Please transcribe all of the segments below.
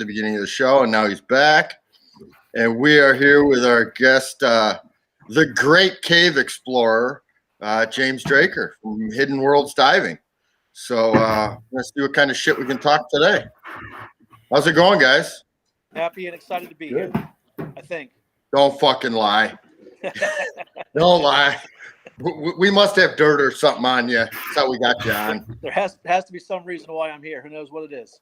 the beginning of the show, and now he's back. And we are here with our guest, the great cave explorer, James Draker from Hidden Worlds Diving. So let's see what kind of shit we can talk today. How's it going, guys? Happy and excited to be here, I think. Don't fucking lie. Don't lie. We must have dirt or something on you. That's how we got you on. There has to be some reason why I'm here. Who knows what it is?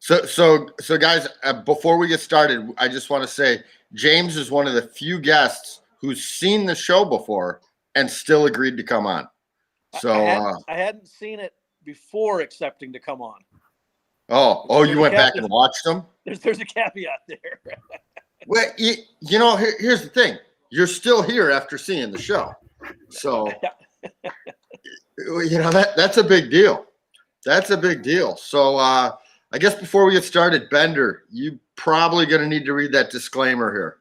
So guys, before we get started, I just want to say James is one of the few guests who's seen the show before and still agreed to come on. So I hadn't seen it before accepting to come on. Oh, you went back and watched them? There's a caveat there. Well, you know, here's the thing. You're still here after seeing the show. So, you know, that's a big deal. That's a big deal. So, I guess before we get started, Bender, you probably going to need to read that disclaimer here.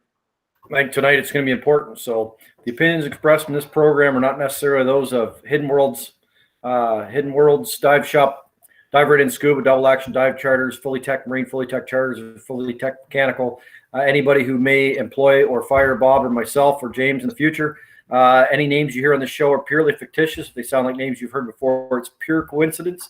Like tonight, it's going to be important. So the opinions expressed in this program are not necessarily those of Hidden Worlds Dive Shop, Dive Rated Scuba, Double Action Dive Charters, Fully Tech Marine, Fully Tech Charters, or Fully Tech Mechanical. Anybody who may employ or fire Bob or myself or James in the future. Any names you hear on the show are purely fictitious. If they sound like names you've heard before, it's pure coincidence.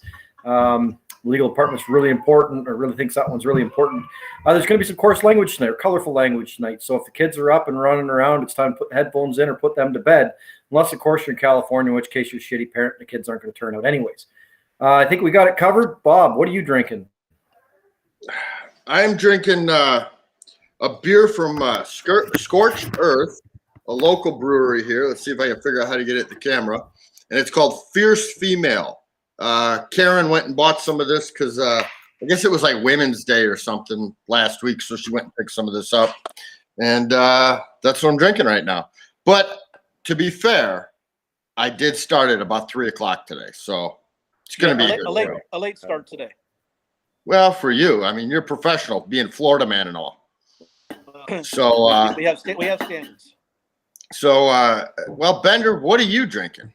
Legal department's really important, or really thinks that one's really important. There's going to be some coarse language tonight, or colorful language tonight. So if the kids are up and running around, it's time to put headphones in or put them to bed. Unless, of course, you're in California, in which case you're a shitty parent and the kids aren't going to turn out anyways. I think we got it covered. Bob, what are you drinking? I'm drinking a beer from Scorched Earth, a local brewery here. Let's see if I can figure out how to get it to the camera. And it's called Fierce Female. Karen went and bought some of this because I guess it was like Women's Day or something last week. So she went and picked some of this up. And that's what I'm drinking right now. But to be fair, I did start at about 3 o'clock today. So it's going to be a late start today. Well, for you, I mean, you're professional, being Florida man and all. So we have standards. So, well, Bender, what are you drinking?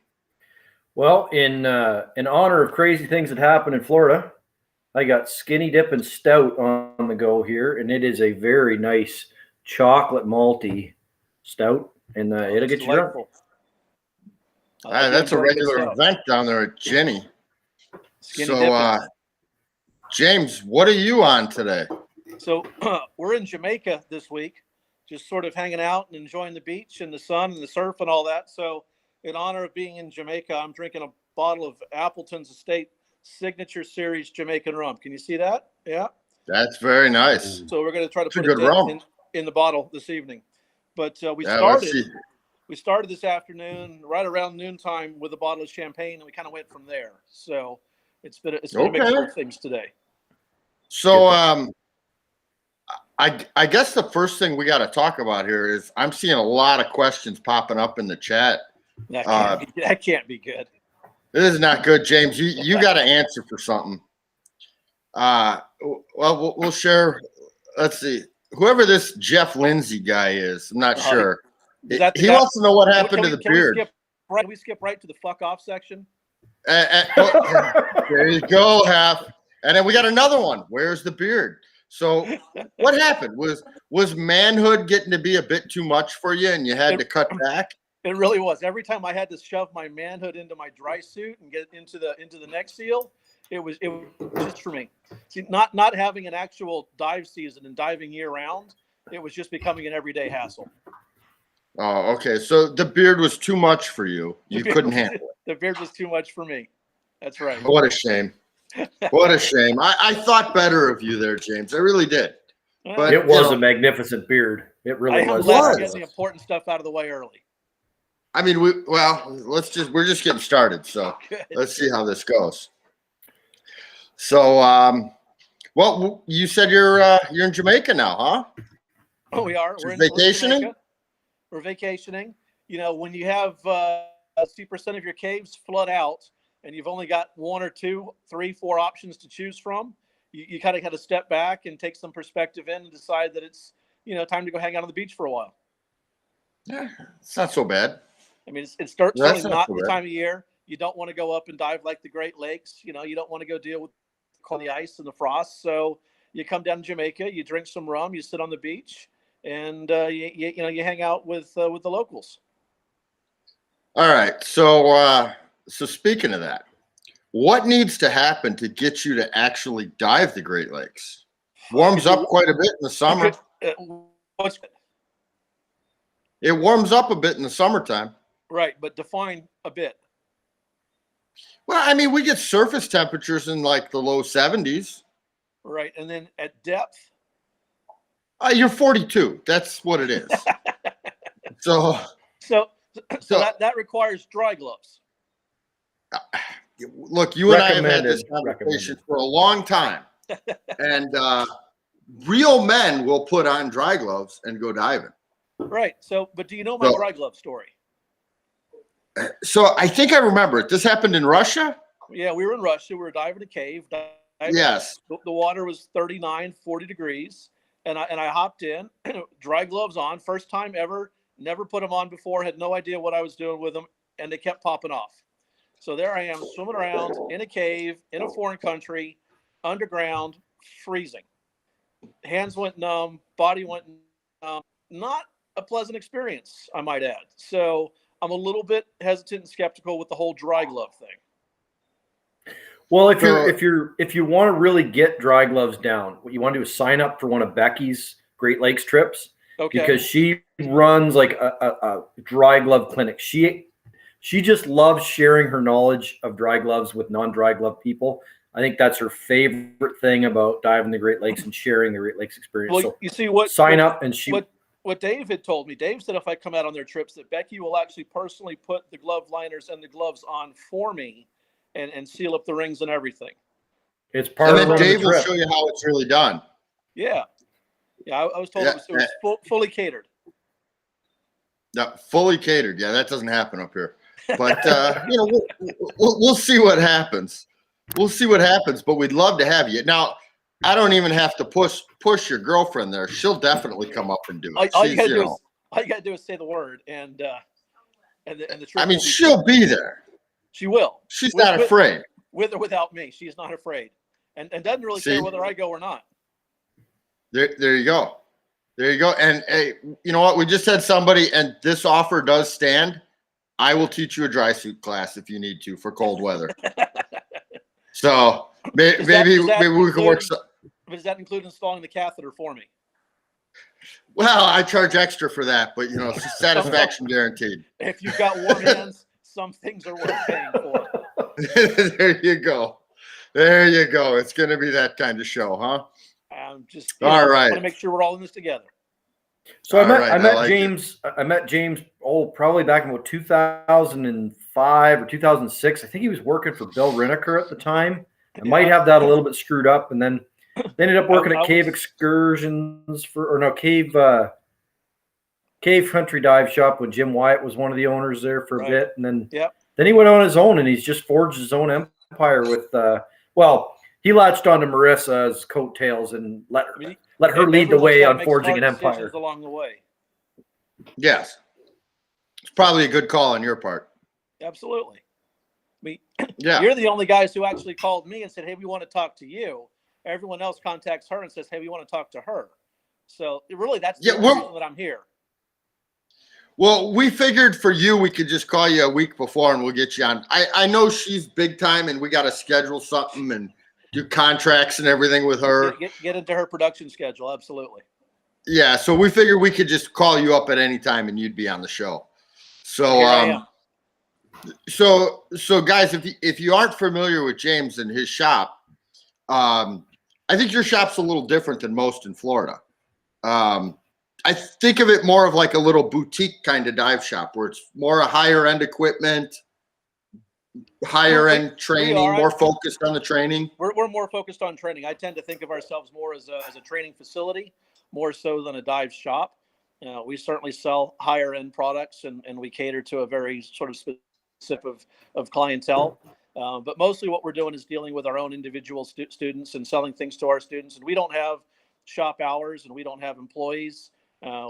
Well, in honor of crazy things that happen in Florida, I got Skinny Dip and Stout on the go here, and it is a very nice chocolate malty stout, and it'll get you drunk. That's a regular event down there at Jenny. So, James, what are you on today? So we're in Jamaica this week, just sort of hanging out and enjoying the beach and the sun and the surf and all that. So in honor of being in Jamaica, I'm drinking a bottle of Appleton's Estate Signature Series Jamaican rum. Can you see that? Yeah. That's very nice. So we're going to try to put it in the bottle this evening. But we started this afternoon right around noontime with a bottle of champagne, and we kind of went from there. So it's been a mix of things today. So I guess the first thing we got to talk about here is I'm seeing a lot of questions popping up in the chat. That can't be good. This is not good, James. You got to answer for something. Well, we'll share. Let's see. Whoever this Jeff Lindsay guy is, I'm not sure. He wants to know what happened to the beard. Can we skip right to the fuck off section? There you go, Half. And then we got another one. Where's the beard? So what happened? Was manhood getting to be a bit too much for you and you had to cut back? It really was. Every time I had to shove my manhood into my dry suit and get into the neck seal, it was just for me. See, not having an actual dive season and diving year round, it was just becoming an everyday hassle. Oh, okay. So the beard was too much for you. You couldn't handle it. The beard was too much for me. That's right. What a shame. What a shame. I thought better of you there, James. I really did. But it was a magnificent beard. It really was. Get the important stuff out of the way early. I mean, we're just getting started. So let's see how this goes. So, well, you said you're in Jamaica now, huh? Oh, we are. We're vacationing. We're vacationing. You know, when you have 60% of your caves flood out, and you've only got 1 or 2, 3, 4 options to choose from, you kind of got to step back and take some perspective in and decide that it's, time to go hang out on the beach for a while. Yeah, it's not so bad. I mean, it's certainly not the time of year. You don't want to go up and dive like the Great Lakes. You don't want to go deal with the ice and the frost. So you come down to Jamaica, you drink some rum, you sit on the beach, and you hang out with the locals. All right. So speaking of that, what needs to happen to get you to actually dive the Great Lakes? Warms up quite a bit in the summer. What's It warms up a bit in the summertime. right? But define a bit. Well, I mean, we get surface temperatures in like the low 70s. Right, and then at depth. You're 42. That's what it is. So that requires dry gloves. look, you and I have had this Recommended. conversation for a long time, and real men will put on dry gloves and go diving. Right. So, but do you know my dry glove story? So I think I remember it. This happened in Russia? Yeah, we were in Russia. We were diving a cave. Yes. The water was 39, 40 degrees. And I hopped in, dry gloves on, first time ever, never put them on before, had no idea what I was doing with them, and they kept popping off. So there I am swimming around in a cave, in a foreign country, underground, freezing. Hands went numb, body went numb. Not a pleasant experience, I might add. So I'm a little bit hesitant and skeptical with the whole dry glove thing. Well, if you want to really get dry gloves down, what you want to do is sign up for one of Becky's Great Lakes trips. Okay. Because she runs like a dry glove clinic. She just loves sharing her knowledge of dry gloves with non-dry glove people. I think that's her favorite thing about diving the Great Lakes and sharing the Great Lakes experience. Well, so you see what sign up and what Dave had told me. Dave said if I come out on their trips, that Becky will actually personally put the glove liners and the gloves on for me, and seal up the rings and everything. It's part And of then the Dave will trip. show you how it's really done. Yeah. Yeah, I was told it was fully catered. No, fully catered. Yeah, that doesn't happen up here. But we'll see what happens. We'll see what happens. But we'd love to have you. Now, I don't even have to push your girlfriend there. She'll definitely come up and do it. All you gotta do is say the word, and the trip. I mean, she'll be there. She will. She's not afraid. With or without me, she's not afraid, and doesn't really care whether I go or not. There you go. There you go. And hey, you know what? We just had somebody, and this offer does stand. I will teach you a dry suit class if you need to for cold weather. So maybe we can work. But does that include installing the catheter for me? Well, I charge extra for that, but satisfaction guaranteed. If you've got warm hands, some things are worth paying for. There you go. There you go. It's going to be that kind of show, huh? I'm just all right. I want to make sure we're all in this together. So I met James. I met James. Probably back in 2005 or 2006. I think he was working for Bill Riniker at the time. I might have that a little bit screwed up, and then they ended up working at Cave Excursions Cave Country Dive Shop when Jim Wyatt was one of the owners there for a bit, and then he went on his own and he's just forged his own empire with. He latched onto Marissa's coattails and let her lead the way on forging an empire along the way. Yes, it's probably a good call on your part. Absolutely. You're the only guys who actually called me and said, "Hey, we want to talk to you." Everyone else contacts her and says, "Hey, we want to talk to her." So really, that's the reason that I'm here. Well, we figured for you, we could just call you a week before and we'll get you on. I know she's big time and we got to schedule something and do contracts and everything with her. Get into her production schedule. Absolutely. Yeah. So we figured we could just call you up at any time and you'd be on the show. So, so guys, if you aren't familiar with James and his shop, I think your shop's a little different than most in Florida. I think of it more of like a little boutique kind of dive shop where it's more a higher end equipment, higher end training, more focused on the training. We're more focused on training. I tend to think of ourselves more as a training facility, more so than a dive shop. We certainly sell higher end products and we cater to a very sort of specific of clientele. But mostly what we're doing is dealing with our own individual students and selling things to our students. And we don't have shop hours and we don't have employees.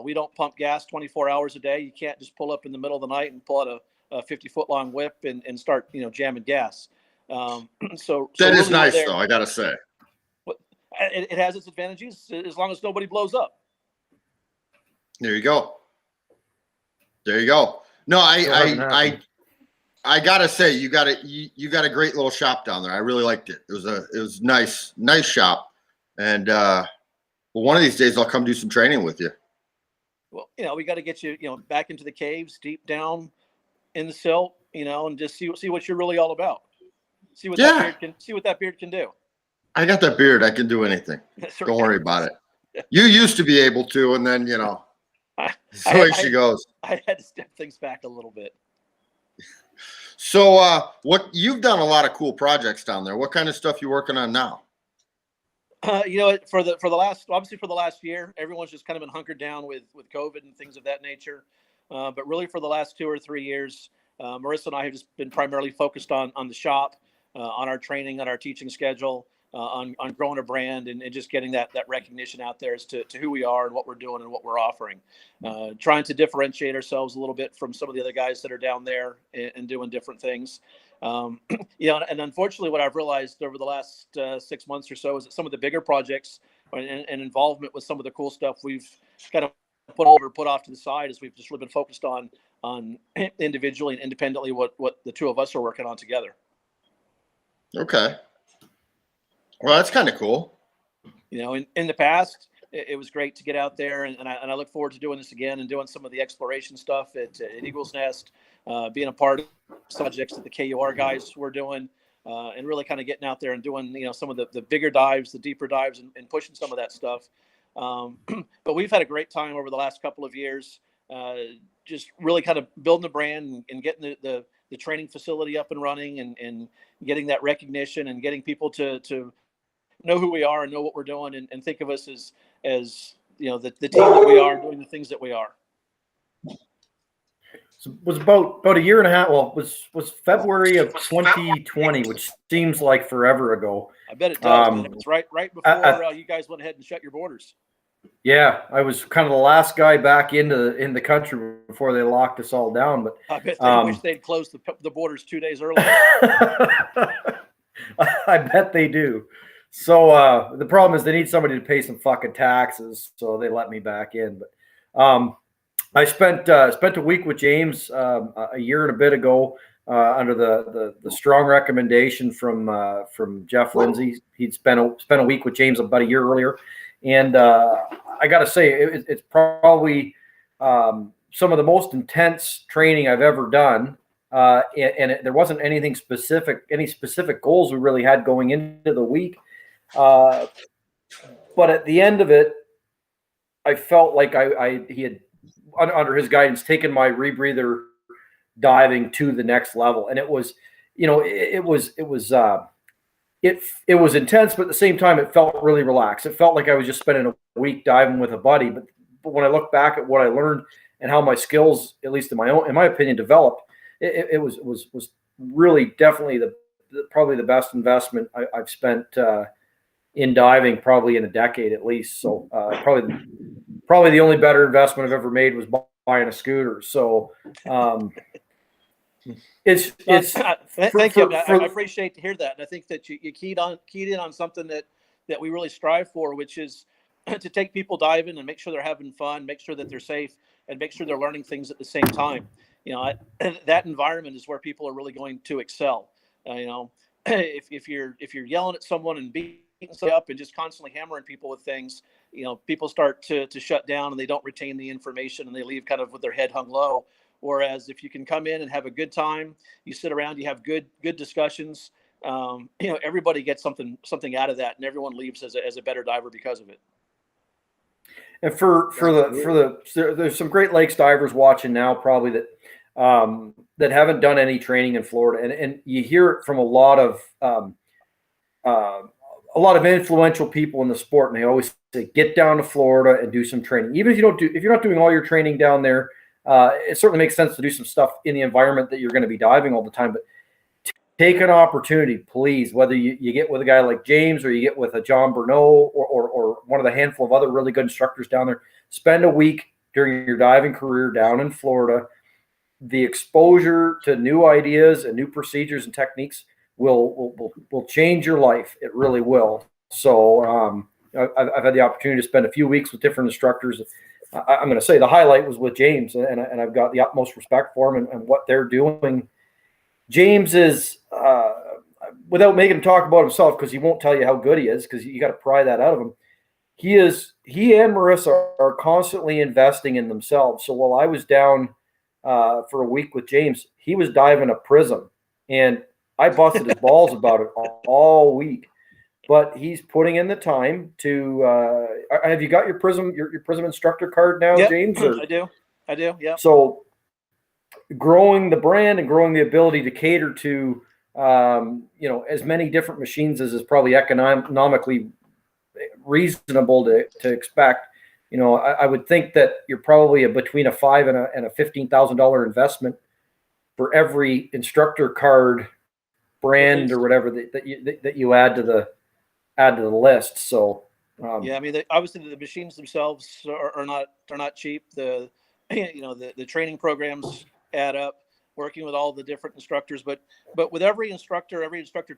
We don't pump gas 24 hours a day. You can't just pull up in the middle of the night and pull out a 50-foot long whip and start, jamming gas. So that is nice though, I got to say. It has its advantages as long as nobody blows up. There you go. There you go. No, Still hasn't happened. I gotta say, you got a great little shop down there. I really liked it. It was nice shop. And well, one of these days I'll come do some training with you. Well, we got to get you, back into the caves, deep down in the silt, and just see what you're really all about. See what that beard can do. I got that beard. I can do anything. Don't worry about it. You used to be able to, and then the way she goes. I had to step things back a little bit. So, what you've done a lot of cool projects down there. What kind of stuff you working on now? For the last year, everyone's just kind of been hunkered down with COVID and things of that nature. But really, for the last 2 or 3 years, Marissa and I have just been primarily focused on the shop, on our training, on our teaching schedule, on growing a brand and just getting that recognition out there as to who we are and what we're doing and what we're offering. Trying to differentiate ourselves a little bit from some of the other guys that are down there and doing different things. And unfortunately, what I've realized over the last 6 months or so is that some of the bigger projects and involvement with some of the cool stuff we've kind of put off to the side as we've just really been focused on individually and independently what the two of us are working on together. Okay. Well, that's kind of cool. In the past, it was great to get out there, and I look forward to doing this again and doing some of the exploration stuff at Eagle's Nest, being a part of projects that the KUR guys were doing, and really kind of getting out there and doing some of the bigger dives, the deeper dives, and pushing some of that stuff. But we've had a great time over the last couple of years, just really kind of building the brand and getting the training facility up and running and getting that recognition and getting people to know who we are and know what we're doing and think of us as the team that we are doing the things that we are. So it was about a year and a half. Well, it was February of 2020, which seems like forever ago. I bet it does. It's right before you guys went ahead and shut your borders. Yeah, I was kind of the last guy back in the country before they locked us all down. But I bet they wish they'd closed the borders 2 days earlier. I bet they do. So the problem is they need somebody to pay some fucking taxes, so they let me back in. But I spent a week with James a year and a bit ago under the strong recommendation from Jeff Lindsay. He'd spent a week with James about a year earlier, and I got to say it's probably some of the most intense training I've ever done. There wasn't any specific goals we really had going into the week. But at the end of it, I felt like he had, under his guidance, taken my rebreather diving to the next level. And it was intense, but at the same time, it felt really relaxed. It felt like I was just spending a week diving with a buddy. But when I look back at what I learned and how my skills, at least in my opinion, developed, it was really definitely probably the best investment I've spent in diving probably in a decade at least. So probably the only better investment I've ever made was buying a scooter. So thank you. I appreciate to hear that. And I think that you keyed in on something that we really strive for, which is to take people diving and make sure they're having fun, make sure that they're safe, and make sure they're learning things at the same time. That environment is where people are really going to excel. If you're yelling at someone and beating somebody up and just constantly hammering people with things, people start to shut down and they don't retain the information and they leave kind of with their head hung low. Whereas if you can come in and have a good time, you sit around, you have good discussions, everybody gets something out of that, and everyone leaves as a better diver because of it. And there's some Great Lakes divers watching now probably that haven't done any training in Florida, and you hear it from a lot of influential people in the sport, and they always say get down to Florida and do some training. Even if you're not doing all your training down there, it certainly makes sense to do some stuff in the environment that you're going to be diving all the time. But take an opportunity, please, whether you get with a guy like James or you get with a John Burnett or one of the handful of other really good instructors down there. Spend a week during your diving career down in Florida. The exposure to new ideas and new procedures and techniques will change your life. It really will. So I've had the opportunity to spend a few weeks with different instructors. I'm going to say the highlight was with James, and I've got the utmost respect for him and what they're doing. James is, without making him talk about himself, because he won't tell you how good he is, because you got to pry that out of him. He and Marissa are constantly investing in themselves. So while I was down for a week with James, he was diving a prism, and I busted his balls about it all week. But he's putting in the time to. Have you got your prism instructor card now, Yep, James? Or? I do. Yeah. So growing the brand and growing the ability to cater to as many different machines as is probably economically reasonable to expect. I would think that you're probably between a $5,000 and a $15,000 investment for every instructor card brand or whatever that you add to the list. So yeah, I mean, obviously the machines themselves are not cheap. The the training programs add up. Working with all the different instructors, but with every instructor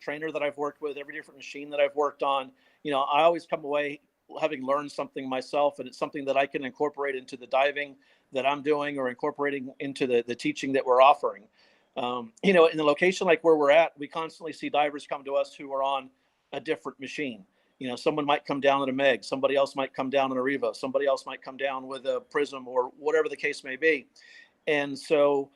trainer that I've worked with, every different machine that I've worked on, I always come away having learned something myself, and it's something that I can incorporate into the diving that I'm doing or incorporating into the teaching that we're offering. In a location like where we're at, we constantly see divers come to us who are on a different machine. Someone might come down at a Meg, somebody else might come down on a Revo, somebody else might come down with a Prism or whatever the case may be. And so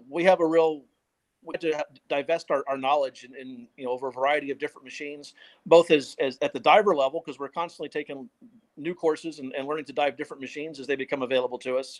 we have to divest our knowledge in over a variety of different machines, both as at the diver level, because we're constantly taking new courses and learning to dive different machines as they become available to us,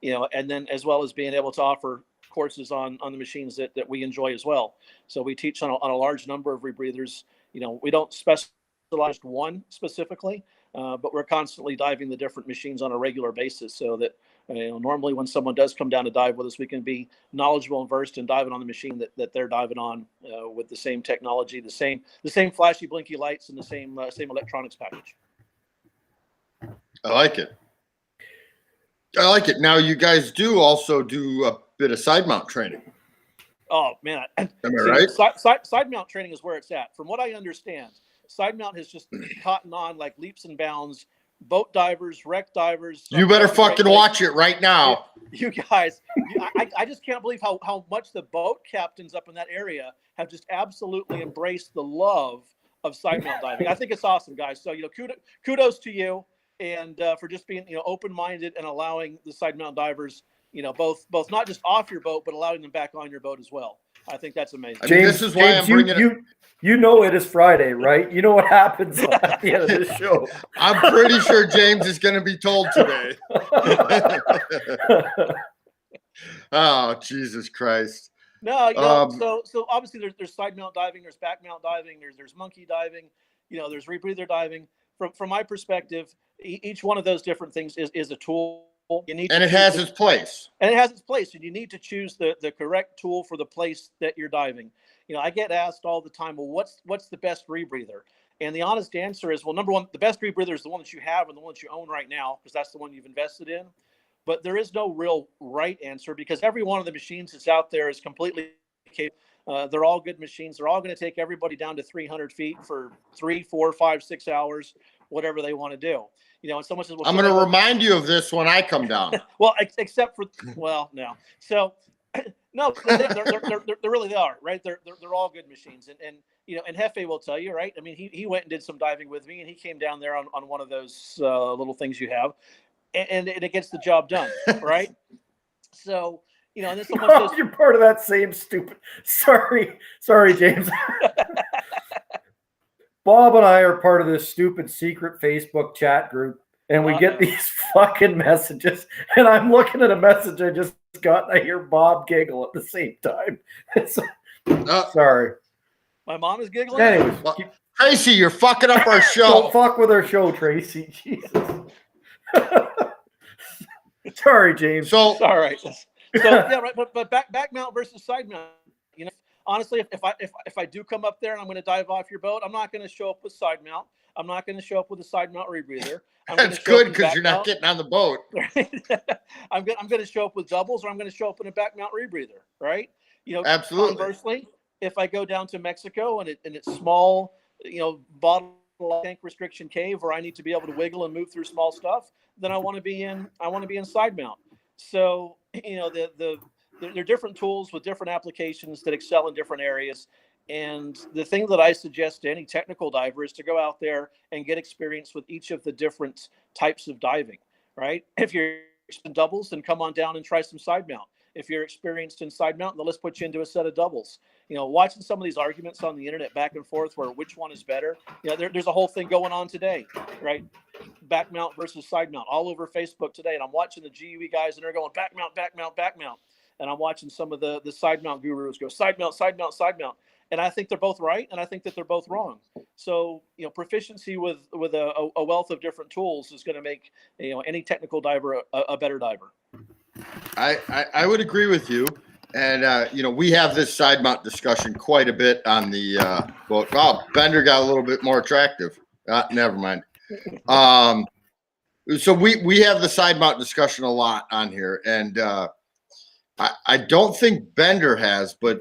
and then as well as being able to offer courses on the machines that we enjoy as well. So we teach on a large number of rebreathers. We don't specialize one specifically, but we're constantly diving the different machines on a regular basis, so that normally when someone does come down to dive with us, we can be knowledgeable and versed in diving on the machine that they're diving on, with the same technology, the same flashy blinky lights, and the same electronics package. I like it. Now you guys do also do a bit of side mount training. Oh man, am I right? Side mount training is where it's at. From what I understand, side mount has just caught on like leaps and bounds. Boat divers, wreck divers. You better fucking watch it right now. You guys, I just can't believe how much the boat captains up in that area have just absolutely embraced the love of side mount diving. I think it's awesome, guys. So kudos to you, and for just being open-minded and allowing the side mount divers both not just off your boat, but allowing them back on your boat as well. I think that's amazing. James, this is why I'm bringing it. It is Friday, right? You know what happens at the end of the show. I'm pretty sure James is going to be told today. Oh, Jesus Christ. No, so obviously there's side mount diving, there's back mount diving, there's monkey diving, there's rebreather diving. From my perspective, each one of those different things is a tool. It has its place. And it has its place, and you need to choose the correct tool for the place that you're diving. I get asked all the time, well, what's the best rebreather? And the honest answer is, well, number one, the best rebreather is the one that you have and the one that you own right now, because that's the one you've invested in. But there is no real right answer, because every one of the machines that's out there is completely capable. They're all good machines. They're all going to take everybody down to 300 feet for 3, 4, 5, 6 hours, whatever they want to do. And someone says, well, I'm going to remind you of this when I come down. Well, except for, no. So, no, they really are, right? They're all good machines. And Hefe will tell you, right? I mean, he went and did some diving with me, and he came down there on one of those little things you have, and it gets the job done, right? So, and then someone says, you're part of that same stupid. Sorry, James. Bob and I are part of this stupid secret Facebook chat group, and we get these fucking messages, and I'm looking at a message I just got, and I hear Bob giggle at the same time. Sorry. My mom is giggling? Anyways, Tracy, you're fucking up our show. Don't fuck with our show, Tracy. Jesus. Sorry, James. All right. So yeah, right. But back mount versus side mount. Honestly, if I do come up there and I'm going to dive off your boat, I'm not going to show up with side mount. I'm not going to show up with a side mount rebreather. That's good, because you're not getting on the boat. Right? I'm going to show up with doubles, or I'm going to show up in a back mount rebreather. Right? Absolutely. Conversely, if I go down to Mexico and it's small, bottle tank restriction cave where I need to be able to wiggle and move through small stuff, then I want to be in side mount. So, there are different tools with different applications that excel in different areas. And the thing that I suggest to any technical diver is to go out there and get experience with each of the different types of diving, right? If you're in doubles, then come on down and try some side mount. If you're experienced in side mount, then let's put you into a set of doubles. Watching some of these arguments on the internet back and forth where which one is better, there's a whole thing going on today, right? Back mount versus side mount all over Facebook today. And I'm watching the GUE guys and they're going back mount, back mount, back mount. And I'm watching some of the side mount gurus go side mount, side mount, side mount. And I think they're both right. And I think that they're both wrong. So, proficiency with a wealth of different tools is going to make, any technical diver a better diver. I would agree with you. And, we have this side mount discussion quite a bit on the boat. Oh, Bender got a little bit more attractive. Never mind. So we have the side mount discussion a lot on here. And I don't think Bender has, but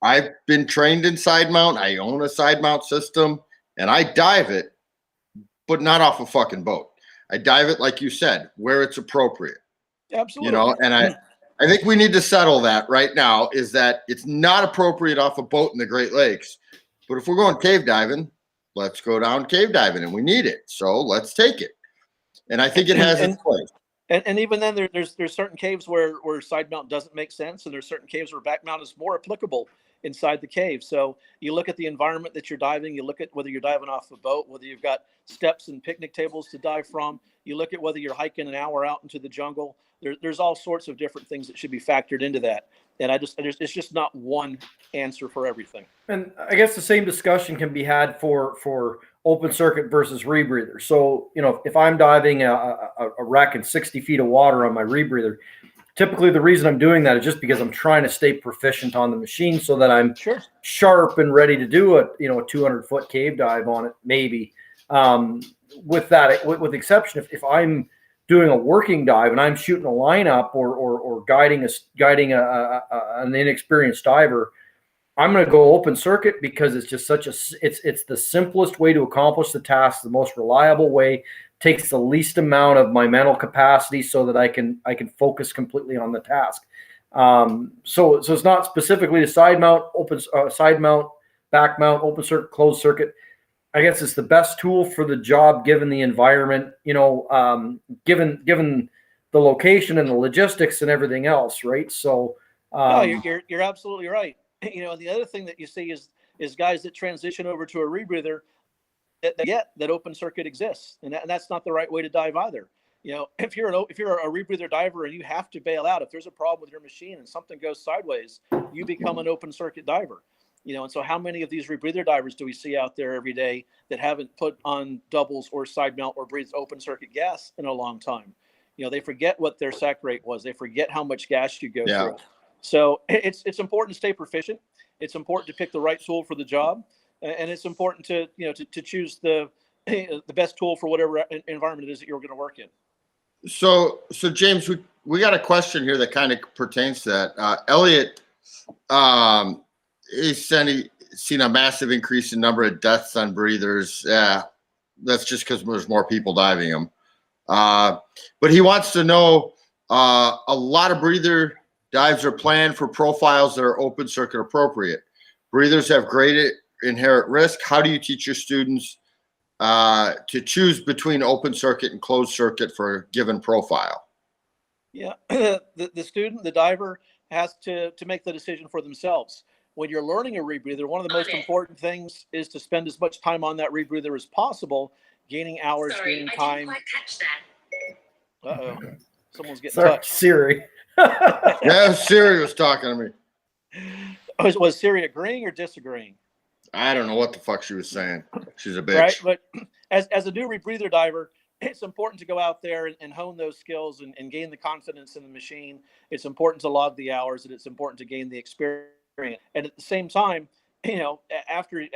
I've been trained in side mount. I own a side mount system and I dive it, but not off a fucking boat. I dive it, like you said, where it's appropriate. Absolutely. And I think we need to settle that right now, is that it's not appropriate off a boat in the Great Lakes. But if we're going cave diving, let's go down cave diving, and we need it. So let's take it. And I think it has its place. And even then, there's certain caves where side mount doesn't make sense, and there's certain caves where back mount is more applicable inside the cave. So you look at the environment that you're diving, you look at whether you're diving off a boat, whether you've got steps and picnic tables to dive from, you look at whether you're hiking an hour out into the jungle. There's all sorts of different things that should be factored into that. And it's just not one answer for everything. And I guess the same discussion can be had for open circuit versus rebreather. So, if I'm diving a wreck in 60 feet of water on my rebreather, typically the reason I'm doing that is just because I'm trying to stay proficient on the machine so that I'm sharp and ready to do a 200-foot cave dive on it, maybe. With the exception, if I'm doing a working dive and I'm shooting a lineup or guiding an inexperienced diver, I'm going to go open circuit because it's just it's the simplest way to accomplish the task, the most reliable way, takes the least amount of my mental capacity so that I can focus completely on the task. So it's not specifically a side mount, back mount, open circuit, closed circuit. I guess it's the best tool for the job, given the environment, given the location and the logistics and everything else, right? So no, you're absolutely right. And the other thing that you see is guys that transition over to a rebreather that get that open circuit exists, and that's not the right way to dive either. If you're a rebreather diver and you have to bail out, if there's a problem with your machine and something goes sideways, you become an open circuit diver. And so how many of these rebreather divers do we see out there every day that haven't put on doubles or side mount or breathed open circuit gas in a long time? They forget what their sac rate was. They forget how much gas you go through. So it's important to stay proficient. It's important to pick the right tool for the job, and it's important to to choose the best tool for whatever environment it is that you're going to work in. So James, we got a question here that kind of pertains to that. Elliot, he said he's seen a massive increase in number of deaths on breathers. Yeah, that's just because there's more people diving them. But he wants to know, a lot of breather dives are planned for profiles that are open circuit appropriate. Breathers have great inherent risk. How do you teach your students to choose between open circuit and closed circuit for a given profile? Yeah, the student, the diver, has to make the decision for themselves. When you're learning a rebreather, one of the most important things is to spend as much time on that rebreather as possible, gaining hours, gaining time. Uh-oh. Someone's getting touched. Siri. Yeah, Siri was talking to me. Was Siri agreeing or disagreeing? I don't know what the fuck she was saying. She's a bitch. Right, but as a new rebreather diver, it's important to go out there and hone those skills and gain the confidence in the machine. It's important to log the hours, and it's important to gain the experience. And at the same time, after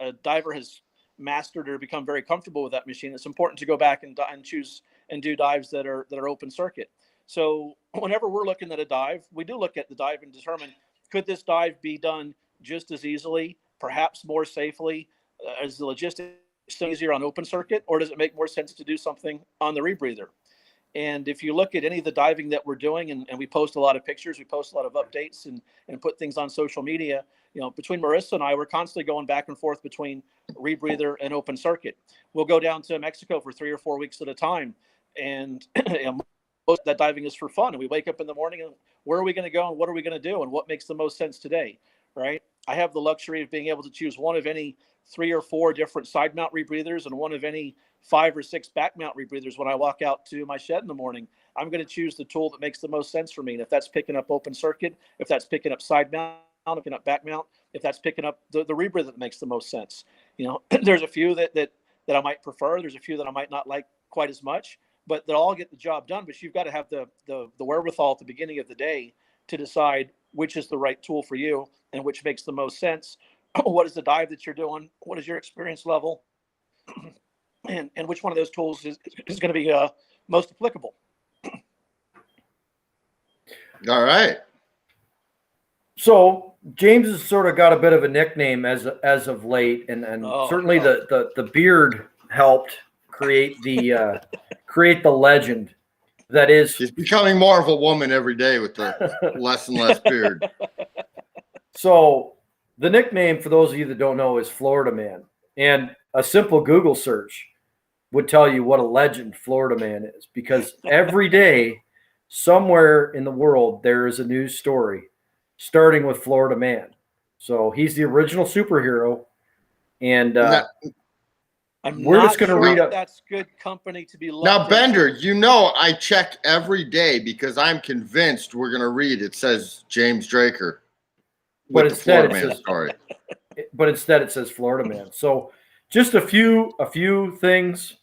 a diver has mastered or become very comfortable with that machine, it's important to go back and choose and do dives that are open circuit. So whenever we're looking at a dive, we do look at the dive and determine, could this dive be done just as easily, perhaps more safely? Is the logistics so easier on open circuit, or does it make more sense to do something on the rebreather? And if you look at any of the diving that we're doing, and we post a lot of pictures, we post a lot of updates and put things on social media, between Marissa and I, we're constantly going back and forth between rebreather and open circuit. We'll go down to Mexico for 3 or 4 weeks at a time. And most of that diving is for fun. And we wake up in the morning and where are we going to go and what are we going to do and what makes the most sense today, right? I have the luxury of being able to choose one of any 3 or 4 different side mount rebreathers and one of any 5 or 6 back mount rebreathers. When I walk out to my shed in the morning, I'm going to choose the tool that makes the most sense for me. And if that's picking up open circuit, if that's picking up side mount, picking up back mount, if that's picking up the rebreather that makes the most sense. There's a few that I might prefer. There's a few that I might not like quite as much, but they'll all get the job done. But you've got to have the wherewithal at the beginning of the day to decide which is the right tool for you and which makes the most sense. What is the dive that you're doing? What is your experience level? And which one of those tools is going to be most applicable? All right. So James has sort of got a bit of a nickname as of late, and certainly the beard helped create the legend that is. She's becoming more of a woman every day with the less and less beard. So the nickname, for those of you that don't know, is Florida Man, and a simple Google search would tell you what a legend Florida Man is, because every day somewhere in the world there is a news story starting with Florida Man. So he's the original superhero, and we're just going to read up. That's good company to be. Now, Bender, I check every day because I'm convinced we're going to read. It says James Draker, but instead it says Florida Man. So just a few things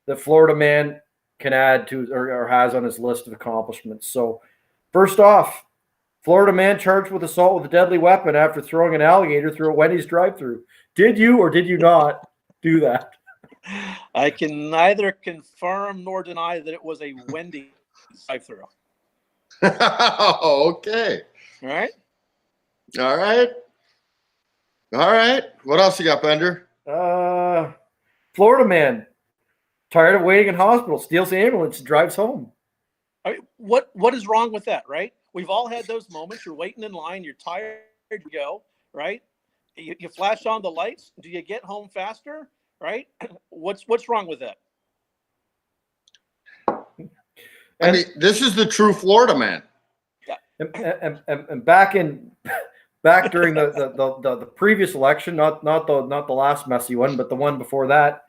that Florida Man can add to or has on his list of accomplishments. So first off, Florida Man charged with assault with a deadly weapon after throwing an alligator through a Wendy's drive-thru. Did you or did you not do that? I can neither confirm nor deny that it was a Wendy's drive-thru. Okay. All right. All right. All right. What else you got, Bender? Florida Man, tired of waiting in hospital, steals the ambulance and drives home. I mean, what is wrong with that, right? We've all had those moments. You're waiting in line. You're tired to go, right? You flash on the lights. Do you get home faster, right? What's wrong with that? I mean, this is the true Florida Man. And back during the previous election, not the last messy one, but the one before that,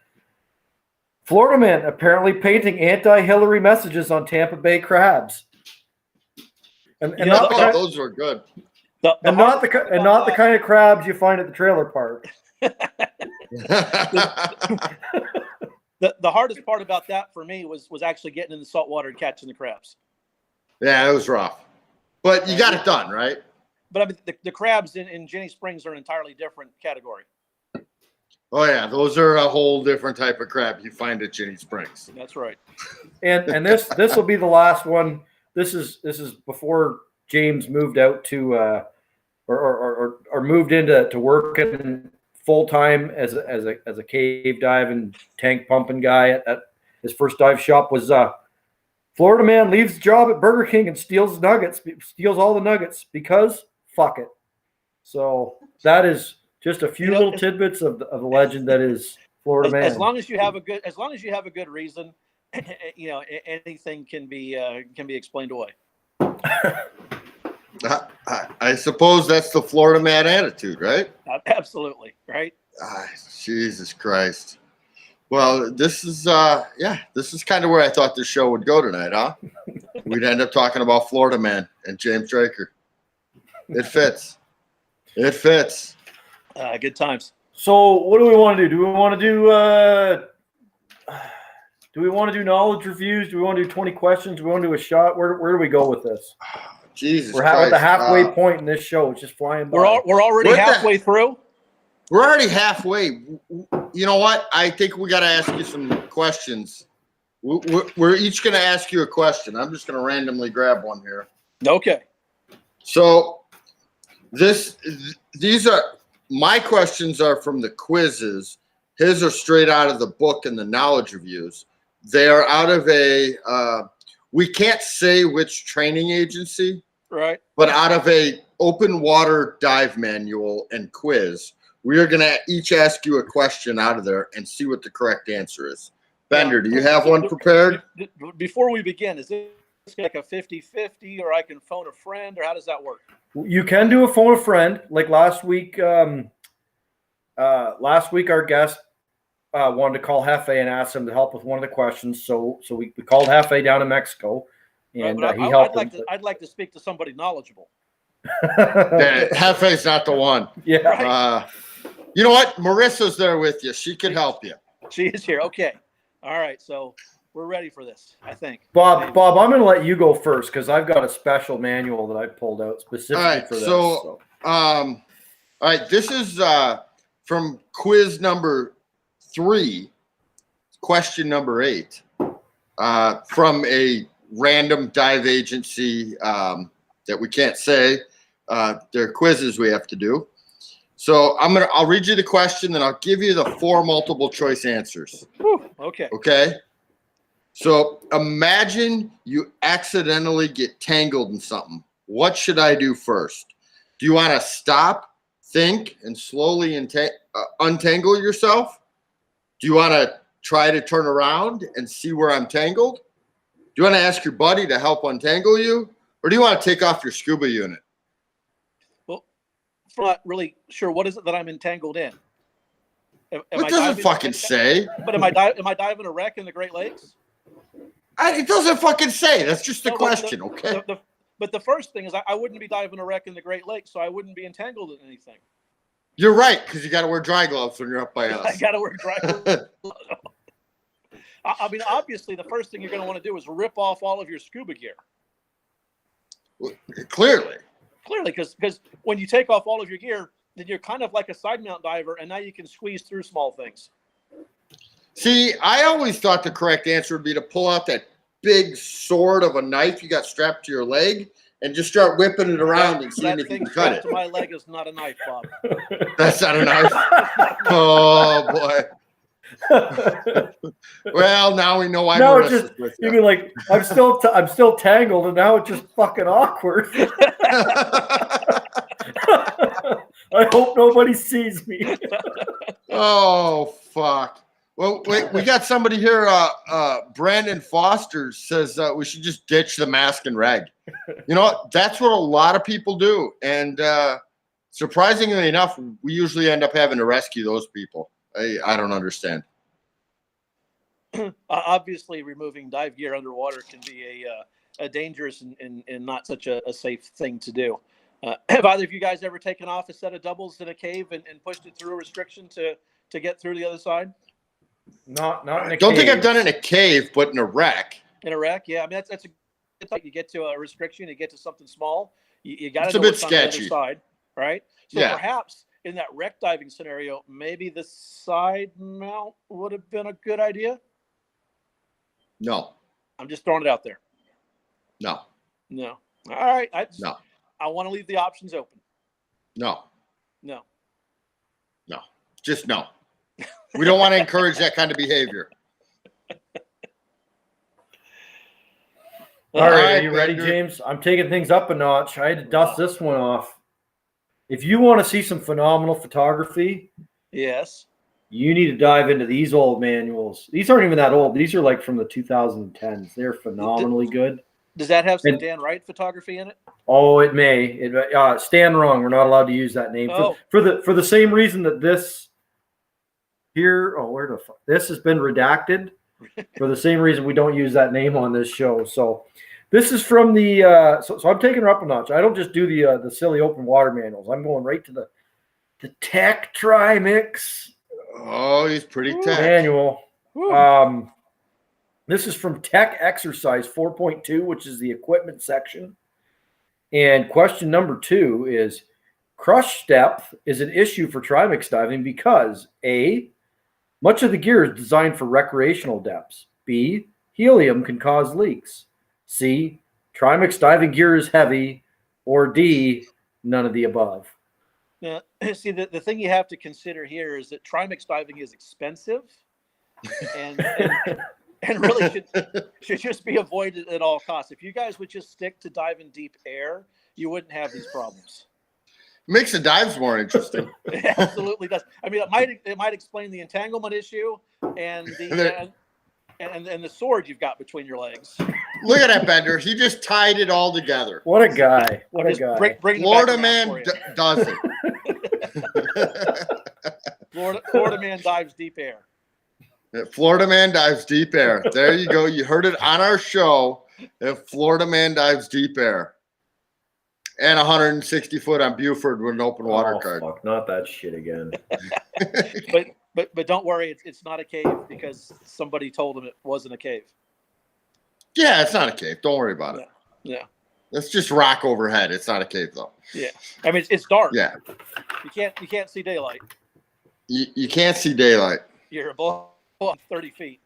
Florida Man apparently painting anti-Hillary messages on Tampa Bay crabs. And those were good. Not the kind of crabs you find at the trailer park. The hardest part about that for me was actually getting in the salt water and catching the crabs. Yeah, it was rough, but you got it done, right? But I mean, the crabs in Jenny Springs are an entirely different category. Oh yeah, those are a whole different type of crab you find at Jenny Springs. That's right. And this will be the last one. This is before James moved out to or moved into working full time as a cave diving tank pumping guy at his first dive shop. Was Florida Man leaves the job at Burger King and steals all the nuggets because fuck it. So that is just a few little tidbits of the legend that is Florida Man. As long as you have a good reason, anything can be explained away. I suppose that's the Florida Man attitude, right? Absolutely, right? Jesus Christ. Well, this is kind of where I thought this show would go tonight, huh? We'd end up talking about Florida Man and James Draker. It fits. It fits. Good times. So what do we want to do? Do we want to do knowledge reviews? Do we want to do 20 questions? Do we want to do a shot? Where do we go with this? Jesus We're Christ. at the halfway point in this show. It's just flying by. We're already halfway through. We're already halfway. You know what? I think we got to ask you some questions. We're each going to ask you a question. I'm just going to randomly grab one here. Okay. So these are my questions are from the quizzes. His are straight out of the book and the knowledge reviews. They are out of a, we can't say which training agency, Right. but out of a open water dive manual and quiz. We are going to each ask you a question out of there and see what the correct answer is. Bender, do you have one prepared? Before we begin, is this like a 50-50, or I can phone a friend, or how does that work? You can do a phone a friend. Like last week, our guest wanted to call Hefe and ask him to help with one of the questions. So we called Hefe down in Mexico, and he helped I'd like to speak to somebody knowledgeable. Hefe's not the one. Yeah. Right. You know what? Marissa's there with you. She could help you. She is here. Okay. All right. So we're ready for this, I think. Bob, I'm going to let you go first because I've got a special manual that I pulled out specifically for this. So, all right. This is from quiz number 3, question number 8, from a random dive agency that we can't say. They're quizzes we have to do. So I'll read you the question, then I'll give you the 4 multiple choice answers. Whew, okay. Okay. So imagine you accidentally get tangled in something. What should I do first? Do you want to stop, think, and slowly untangle yourself? Do you want to try to turn around and see where I'm tangled? Do you want to ask your buddy to help untangle you? Or do you want to take off your scuba unit? I'm not really sure what is it that I'm entangled in. It doesn't fucking say. But am I diving a wreck in the Great Lakes? It doesn't fucking say. That's just the question, okay? But the first thing is I wouldn't be diving a wreck in the Great Lakes, so I wouldn't be entangled in anything. You're right, because you got to wear dry gloves when you're up by us. I got to wear dry gloves. I mean, obviously, the first thing you're going to want to do is rip off all of your scuba gear. Clearly, because when you take off all of your gear, then you're kind of like a side mount diver, and now you can squeeze through small things. See, I always thought the correct answer would be to pull out that big sword of a knife you got strapped to your leg and just start whipping it around and seeing if you can cut it. To my leg is not a knife, Bob. That's not a knife. Oh boy. Well, now we know why. No, it's just you mean like I'm still tangled, and now it's just fucking awkward. I hope nobody sees me. Oh fuck. Well, wait, we got somebody here. Brandon Foster says we should just ditch the mask and rag. You know what? That's what a lot of people do, and surprisingly enough, we usually end up having to rescue those people. I don't understand. Obviously, removing dive gear underwater can be a dangerous and not such a safe thing to do. Have either of you guys ever taken off a set of doubles in a cave and pushed it through a restriction to get through the other side? Not in a cave. Don't think I've done it in a cave, but in a wreck. In a wreck, yeah. I mean, that's you get to a restriction, you get to something small. You got to know it's a bit what's on the other sketchy, side, right? So yeah. Perhaps in that wreck diving scenario, maybe the side mount would have been a good idea. No. I'm just throwing it out there. No. No. All right. No. I want to leave the options open. No. No. No. Just no. We don't want to encourage that kind of behavior. All right, are you ready, James? I'm taking things up a notch. I had to dust this one off. If you want to see some phenomenal photography, yes, you need to dive into these old manuals. These aren't even that old. These are like from the 2010s. They're phenomenally good. Does that have some Dan Wright photography in it? Oh, it may. Stand wrong. We're not allowed to use that name for the same reason that this here. Oh, where the fuck? This has been redacted for the same reason we don't use that name on this show. So this is from the. So I'm taking her up a notch. I don't just do the silly open water manuals. I'm going right to the Tech Trimix. Oh, he's pretty tech. Manual. This is from Tech Exercise 4.2, which is the equipment section. And question number 2 is, crush depth is an issue for trimix diving because A, much of the gear is designed for recreational depths. B, helium can cause leaks. C, trimix diving gear is heavy. Or D, none of the above. Now, see, the thing you have to consider here is that trimix diving is expensive, and and really should just be avoided at all costs. If you guys would just stick to diving deep air, you wouldn't have these problems. Makes the dives more interesting. It absolutely does. I mean, it might explain the entanglement issue and the and the sword you've got between your legs. Look at that, Bender. He just tied it all together. What a guy. What a Just guy. bring it Florida back man around for does it. you. Florida man dives deep air. Florida man dives deep air. There you go. You heard it on our show. Florida man dives deep air. And 160 foot on Buford with an open water card. Fuck, not that shit again. But don't worry, it's not a cave because somebody told him it wasn't a cave. Yeah, it's not a cave. Don't worry about it. Yeah. It's just rock overhead. It's not a cave though. Yeah. I mean, it's dark. Yeah. You can't see daylight. You can't see daylight. You're above 30 feet.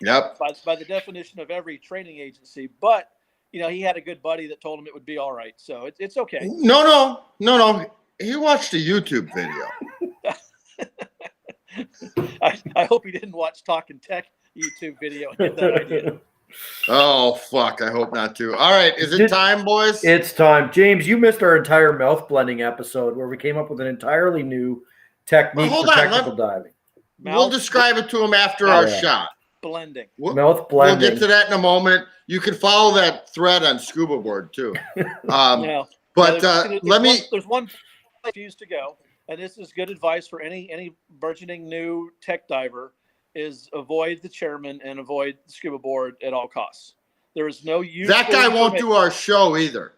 Yep. By the definition of every training agency, but he had a good buddy that told him it would be all right, so it's okay. No. He watched a YouTube video. I hope he didn't watch Talkin Tek YouTube video and get that idea. Oh fuck! I hope not to. All right, is it time, boys? It's time. James, you missed our entire mouth blending episode where we came up with an entirely new technique for technical diving. We'll describe it to him after our shot. Blending. Mouth blending. We'll get to that in a moment. You can follow that thread on Scuba Board too. There's one place to go, and this is good advice for any burgeoning new tech diver: is avoid the chairman and avoid the Scuba Board at all costs. There is no use. That guy won't do our show either.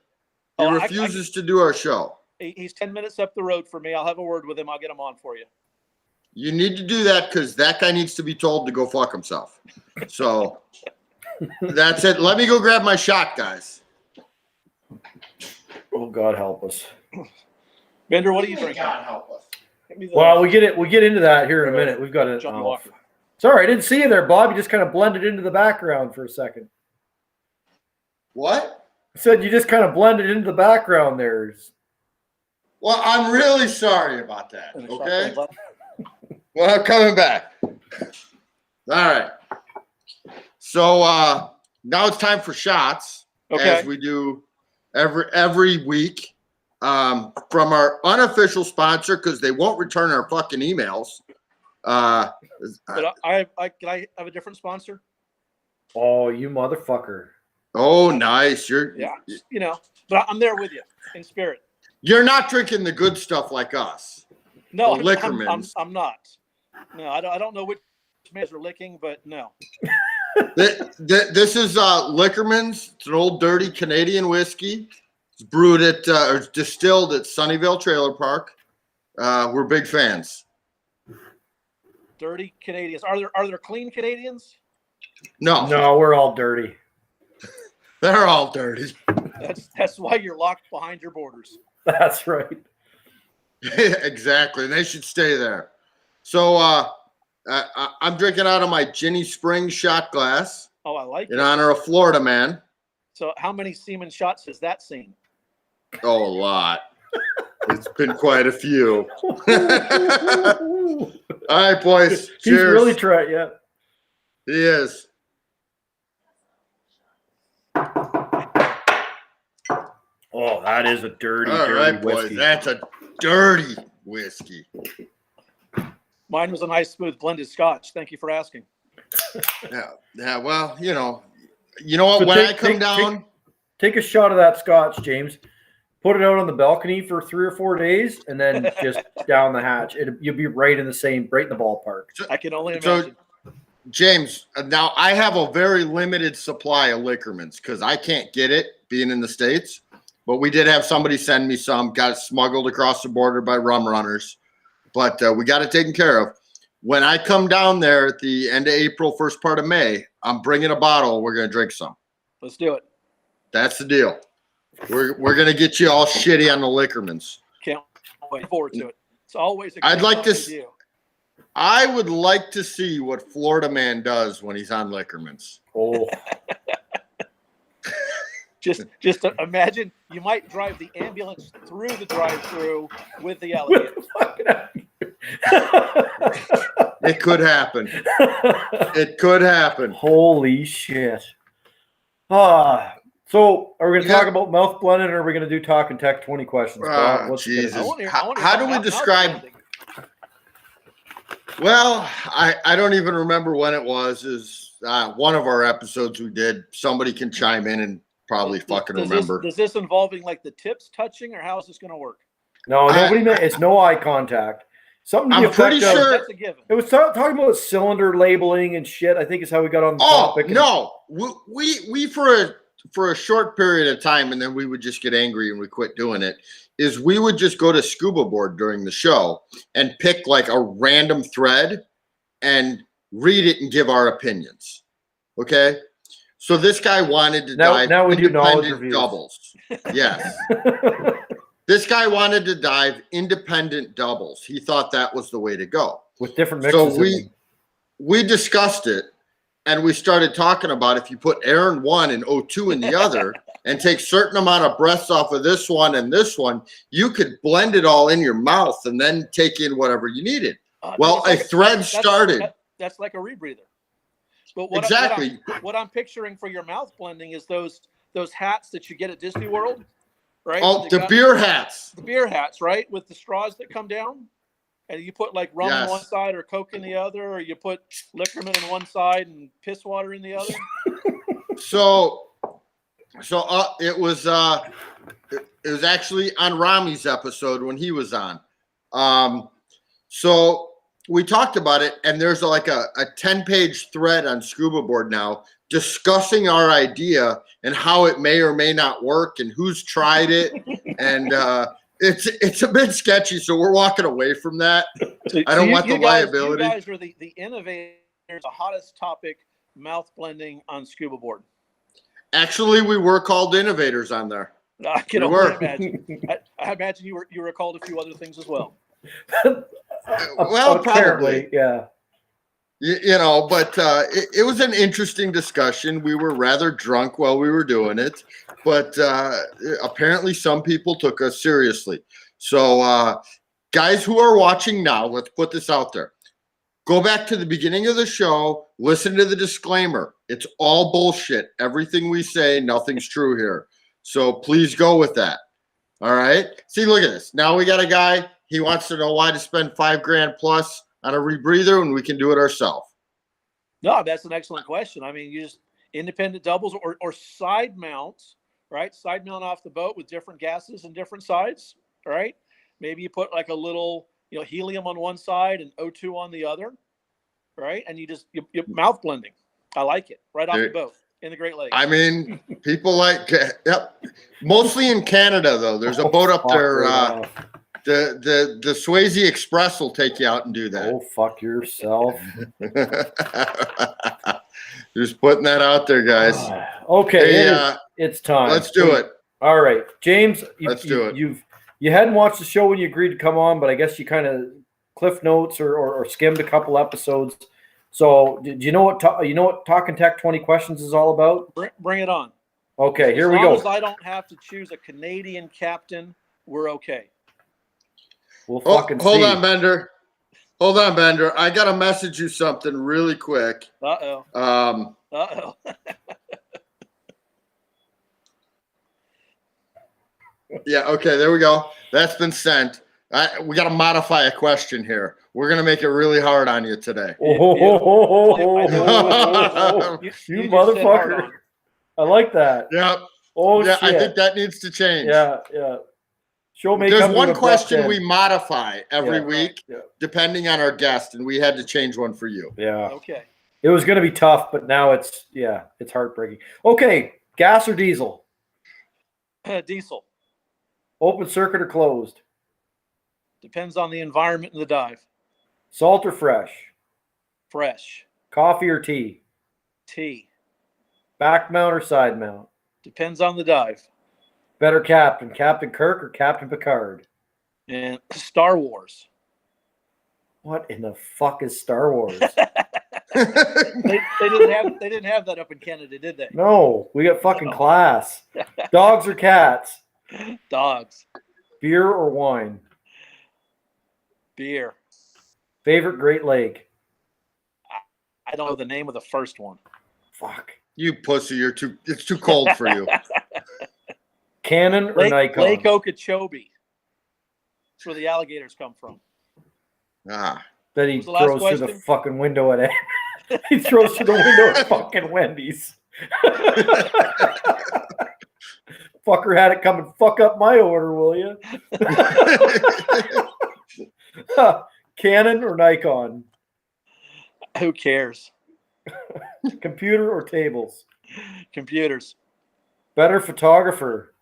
He refuses to do our show. He's 10 minutes up the road for me. I'll have a word with him. I'll get him on for you. You need to do that because that guy needs to be told to go fuck himself. So that's it. Let me go grab my shot, guys. Oh, God help us. Bender, what are you drinking? God help us. Well, we get into that here in a minute. We've got it. Sorry, I didn't see you there, Bob. You just kind of blended into the background for a second. What? I said you just kind of blended into the background there. Well, I'm really sorry about that. Okay. Well, I'm coming back. All right. So now it's time for shots, as we do every week, from our unofficial sponsor because they won't return our fucking emails. But can I have a different sponsor? Oh, you motherfucker! Oh, nice. But I'm there with you in spirit. You're not drinking the good stuff like us. No, I'm not. No, I don't know which mans are licking, but no. This is Lickerman's. It's an old dirty Canadian whiskey. It's brewed at or distilled at Sunnyvale Trailer Park. We're big fans. Dirty Canadians. Are there clean Canadians? No, we're all dirty. They're all dirty. That's why you're locked behind your borders. That's right. Exactly. They should stay there. So I'm drinking out of my Ginny Springs shot glass. Oh, I like it. In honor of Florida man. So how many semen shots has that seen? Oh, a lot. It's been quite a few. All right, boys. Cheers. He's really tried, yeah. He is. Oh, that is a dirty, All dirty right, whiskey. boys. That's a dirty whiskey. Mine was a nice, smooth blended Scotch. Thank you for asking. Yeah. Well, you know what? So when I come down, take a shot of that Scotch, James. Put it out on the balcony for 3 or 4 days, and then just down the hatch. You'll be right in the ballpark. I can only imagine. So, James, now I have a very limited supply of Lickerman's because I can't get it being in the States. But we did have somebody send me some. Got it smuggled across the border by rum runners. But we got it taken care of. When I come down there at the end of April, first part of May, I'm bringing a bottle. We're going to drink some. Let's do it. That's the deal. We're going to get you all shitty on the Lickermans. Can't wait forward to it. It's always a I'd like to. you. I would like to see what Florida man does when he's on Lickermans. Oh. Just imagine you might drive the ambulance through the drive-through with the alligator. It could happen. It could happen. Holy shit. So are we going to talk about mouth blending, or are we going to do Talkin Tek 20 questions? Jesus. I wanna hear How do we mouth describe? blending. Well, I don't even remember when it was. Is one of our episodes we did. Somebody can chime in and probably fucking remember. Does this involving like the tips touching, or how is this going to work? No, it's no eye contact. Something to the I'm pretty effect of- sure That's a given. It was talking about cylinder labeling and shit. I think is how we got on the topic. No, we for a short period of time, and then we would just get angry and we quit doing it. Is we would just go to Scuba Board during the show and pick like a random thread and read it and give our opinions. Okay, so this guy wanted to dive now we do knowledge independent reviews. doubles. Yes. This guy wanted to dive independent doubles. He thought that was the way to go. With different mixes. So we discussed it, and we started talking about if you put air in one and O2 in the other and take certain amount of breaths off of this one and this one, you could blend it all in your mouth and then take in whatever you needed. Well, a thread started. That's like a rebreather. But Exactly. What I'm picturing for your mouth blending is those hats that you get at Disney World, right? Oh, the beer hats. The beer hats, right? With the straws that come down. And you put like rum on one side or Coke in the other, or you put Liquorman on one side and piss water in the other. So it was actually on Rami's episode when he was on. So we talked about it, and there's like a 10-page thread on Scuba Board now discussing our idea and how it may or may not work and who's tried it. And it's a bit sketchy, so we're walking away from that. I don't want the liability. You guys are the innovators, the hottest topic, mouth blending on Scuba Board. Actually, we were called innovators on there. I can only imagine. I imagine you were called a few other things as well. Well, probably. Yeah. You know, but it was an interesting discussion. We were rather drunk while we were doing it, but apparently some people took us seriously. So, guys who are watching now, let's put this out there. Go back to the beginning of the show, listen to the disclaimer. It's all bullshit. Everything we say, nothing's true here. So please go with that. All right. See, look at this. Now we got a guy. He wants to know why to spend $5,000 plus on a rebreather when we can do it ourselves. No, that's an excellent question. I mean, you just independent doubles or side mounts, right? Side mount off the boat with different gases and different sides, right? Maybe you put like a little, helium on one side and O2 on the other, right? And you mouth blending. I like it. Right off the boat in the Great Lakes. I mean, people mostly in Canada though. There's a boat up there. The Swayze Express will take you out and do that. Oh, fuck yourself. Just putting that out there, guys. Okay, hey, it's time. Let's do it. All right, James. Let's do it. You hadn't watched the show when you agreed to come on, but I guess you kind of cliff notes or skimmed a couple episodes. So, do you know what Talkin Tek 20 questions is all about? Bring it on. Okay, here we go. As long as I don't have to choose a Canadian captain, we're okay. We'll fucking see. Hold on, Bender. I got to message you something really quick. Uh-oh. Yeah, okay, there we go. That's been sent. We got to modify a question here. We're going to make it really hard on you today. You motherfucker. I like that. Yep. Oh, yeah, shit. I think that needs to change. Yeah. There's one question we modify every week, Yeah. depending on our guest, and we had to change one for you. Yeah. Okay. It was going to be tough, but now it's heartbreaking. Okay, gas or diesel? Diesel. Open circuit or closed? Depends on the environment and the dive. Salt or fresh? Fresh. Coffee or tea? Tea. Back mount or side mount? Depends on the dive. Better captain, Captain Kirk or Captain Picard? And Star Wars. What in the fuck is Star Wars? They didn't have that up in Canada, did they? No, we got fucking No. class. Dogs or cats? Dogs. Beer or wine? Beer. Favorite Great Lake? I don't know the name of the first one. Fuck. You pussy, it's too cold for you. Canon or Nikon? Lake Okeechobee. That's where the alligators come from. Ah. That he Was the last throws through the question? fucking window at he throws through the window at fucking Wendy's. Fucker had it come and fuck up my order, will you? Canon or Nikon? Who cares? Computer or tables? Computers. Better photographer?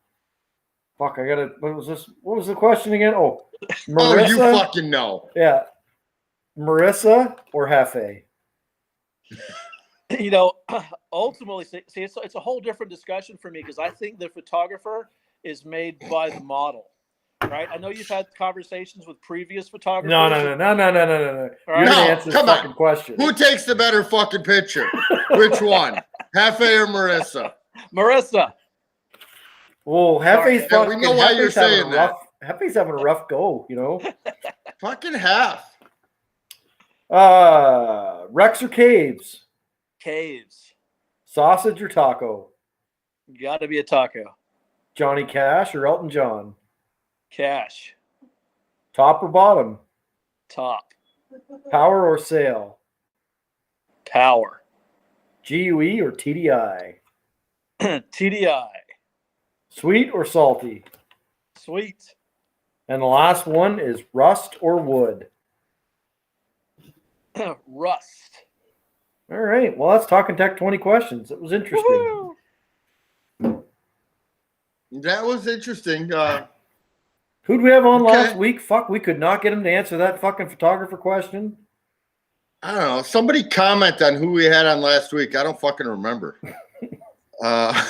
Fuck, I gotta. What was this? What was the question again? Oh, Marissa. Oh, you fucking know. Yeah, Marissa or Hefe? You know, ultimately, see, it's a whole different discussion for me because I think the photographer is made by the model, right? I know you've had conversations with previous photographers. No. All You're right. gonna No, answer this come on. fucking question. Who takes the better fucking picture? Which one? Hefe or Marissa? Marissa. Well, Hefe's Yeah, we fucking. know why you're Hefe's having saying a rough. Hefe's having a rough go, you know. Fucking half. Rex or Caves? Caves. Sausage or taco? Got to be a taco. Johnny Cash or Elton John? Cash. Top or bottom? Top. Power or sail? Power. GUE or TDI? TDI. Sweet or salty? Sweet. And the last one is rust or wood? Rust. All right. Well, that's Talkin Tek 20 questions. It was interesting. Woo-hoo. That was interesting. Who'd we have on Okay. last week? Fuck, we could not get him to answer that fucking photographer question. I don't know. Somebody comment on who we had on last week. I don't fucking remember. I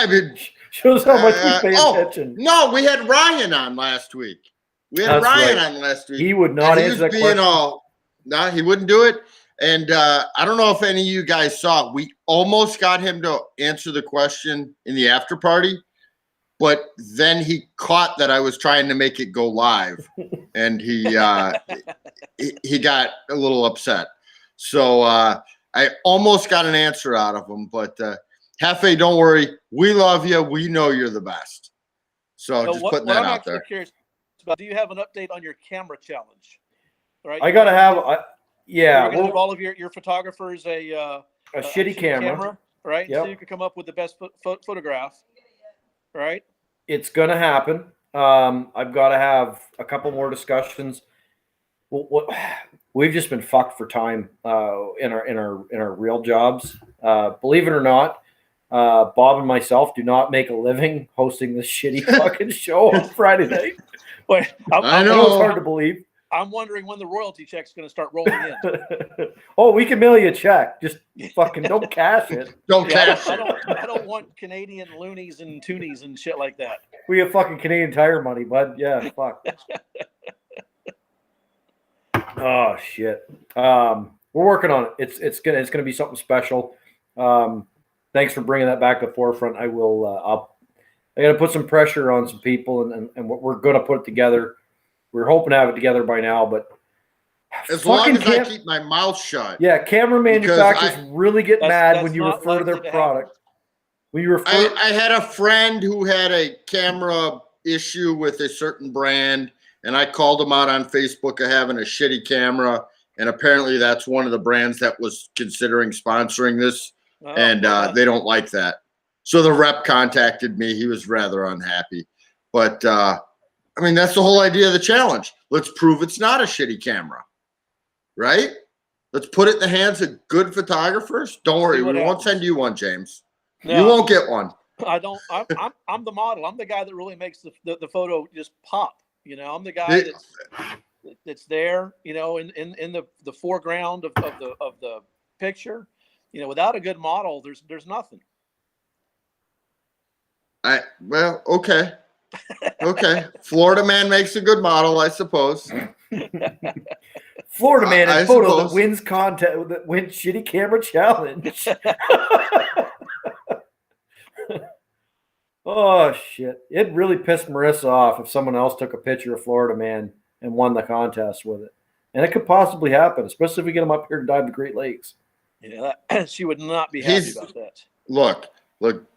mean, Shows how much we pay oh, attention. no, we had Ryan on last week. We had That's Ryan right. on last week. He would not And he answer was that being question. all, no, he wouldn't do it. And I don't know if any of you guys saw, we almost got him to answer the question in the after party, but then he caught that I was trying to make it go live, and he got a little upset. So I almost got an answer out of him, but Hefe, don't worry, we love you. We know you're the best. So just putting that I'm out actually there. curious about, do you have an update on your camera challenge? Right. I gotta have, You're gonna well, give all of your photographers a shitty camera. right? Yep. So you can come up with the best photograph, right? It's gonna happen. I've got to have a couple more discussions. We've just been fucked for time in our real jobs. Believe it or not, Bob and myself do not make a living hosting this shitty fucking show on Friday night. Wait, I I know. know it's hard to believe. I'm wondering when the royalty check's going to start rolling in. Oh, we can mail you a check. Just fucking don't cash it. Don't Yeah, cash I it. don't want Canadian loonies and toonies and shit like that. We have fucking Canadian Tire money, bud. Yeah, fuck. Oh shit. We're working on it. It's gonna be something special. Thanks for bringing that back to the forefront. I will. I got to put some pressure on some people, and we're gonna put it together. We're hoping to have it together by now, but As long fucking as I keep my mouth shut. yeah, camera Because manufacturers really get mad That's when you not refer to their likely to product. When you refer, I had a friend who had a camera issue with a certain brand, and I called him out on Facebook of having a shitty camera. And apparently that's one of the brands that was considering sponsoring this. Oh, And they don't like that. So the rep contacted me. He was rather unhappy. But, I mean, that's the whole idea of the challenge. Let's prove it's not a shitty camera, right? Let's put it in the hands of good photographers. Don't worry, we won't send you one, James. no, You won't get one. I don't. I'm the model. I'm the guy that really makes the photo just pop. You know, I'm the guy that's there. You know, in the foreground of the picture. You know, without a good model, there's nothing. Well, okay. Okay. Florida man makes a good model, I suppose. Florida man I in photo that suppose. wins contest, that wins shitty camera challenge. Oh shit! It really pissed Marissa off if someone else took a picture of Florida man and won the contest with it, and it could possibly happen, especially if we get him up here to dive the Great Lakes. Yeah, she would not be happy about that. Look.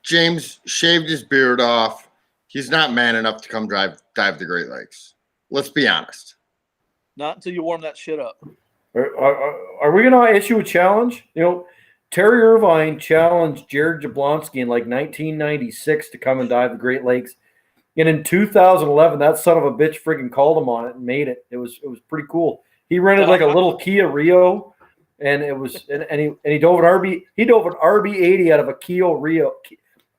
James shaved his beard off. He's not man enough to come dive the Great Lakes. Let's be honest. Not until you warm that shit up. Are we going to issue a challenge? You know, Terry Irvine challenged Jared Jablonski in like 1996 to come and dive the Great Lakes. And in 2011, that son of a bitch friggin' called him on it and made it. It was pretty cool. He rented like a little Kia Rio, and it was and he dove an RB80 out of a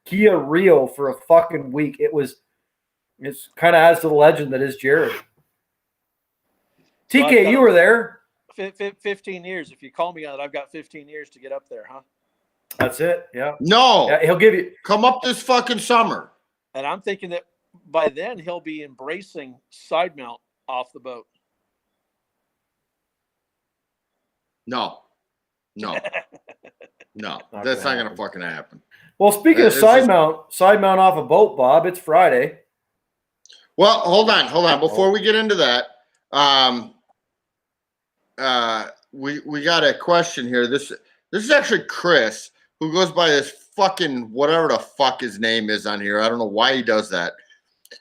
Kia Rio for a fucking week. It's kind of adds to the legend that is Jared. So TK, you were there. 15 years. If you call me on it, I've got 15 years to get up there, huh? That's it. Yeah. No. Yeah, he'll give you. Come up this fucking summer. And I'm thinking that by then he'll be embracing side mount off the boat. No. No. Not That's not gonna gonna fucking happen. Well, speaking of It's side just- mount off a boat, Bob, it's Friday. Well, hold on. Before we get into that, we got a question here. This is actually Chris, who goes by this fucking whatever the fuck his name is on here. I don't know why he does that.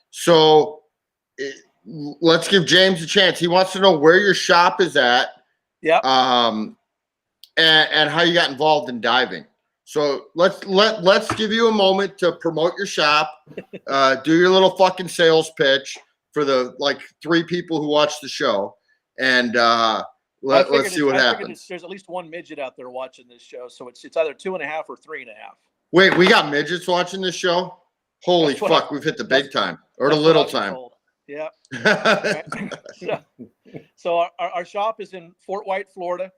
So let's give James a chance. He wants to know where your shop is at. Yeah. And how you got involved in diving. So let's give you a moment to promote your shop, do your little fucking sales pitch for the like 3 people who watch the show, and let's see what happens. There's at least one midget out there watching this show, so it's either 2.5 or 3.5. Wait, we got midgets watching this show? Holy fuck, we've hit the big time or the little time. Yeah. So our shop is in Fort White, Florida.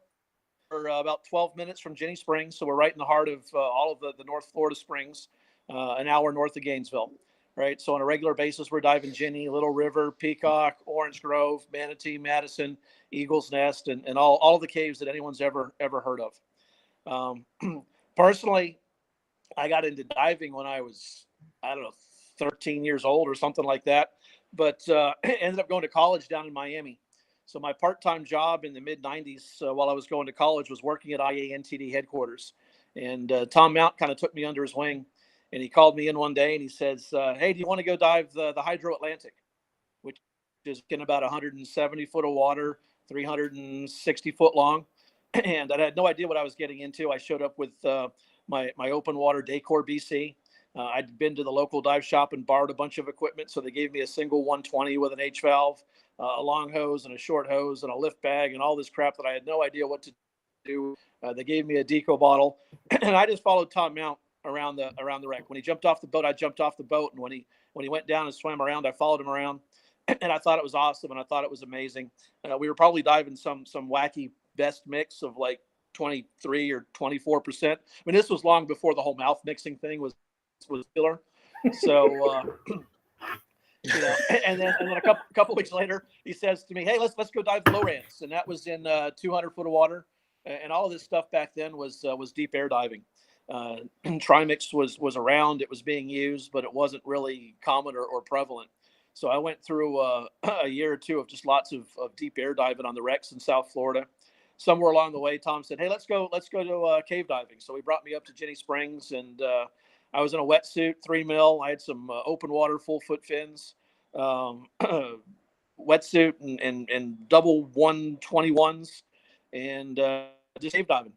We're about 12 minutes from Jenny Springs, so we're right in the heart of all of the North Florida Springs, an hour north of Gainesville, right? So on a regular basis, we're diving Jenny, Little River, Peacock, Orange Grove, Manatee, Madison, Eagle's Nest, and all of the caves that anyone's ever heard of. Personally, I got into diving when I was, 13 years old or something like that, but ended up going to college down in Miami. So my part-time job in the mid-90s while I was going to college was working at IANTD headquarters. And Tom Mount kind of took me under his wing. And he called me in one day and he says, hey, do you want to go dive the Hydro Atlantic, which is in about 170 foot of water, 360 foot long. And I had no idea what I was getting into. I showed up with my open water Daycore BC. I'd been to the local dive shop and borrowed a bunch of equipment. So they gave me a single 120 with an H valve, a long hose and a short hose and a lift bag and all this crap that I had no idea what to do. They gave me a deco bottle and I just followed Tom Mount around the wreck. When he jumped off the boat, I jumped off the boat. And when he went down and swam around, I followed him around and I thought it was awesome. And I thought it was amazing. We were probably diving some wacky best mix of like 23 or 24%. I mean, this was long before the whole mouth mixing thing was killer. So, you know, and then a couple weeks later, he says to me, "Hey, let's go dive the Lowrance," and that was in 200 foot of water. And all of this stuff back then was deep air diving. Trimix was around; it was being used, but it wasn't really common or prevalent. So I went through a year or two of just lots of deep air diving on the wrecks in South Florida. Somewhere along the way, Tom said, "Hey, let's go to cave diving." So he brought me up to Jenny Springs, and I was in a wetsuit, 3 mil. I had some open water, full foot fins, wetsuit, and double 121s, and just cave diving.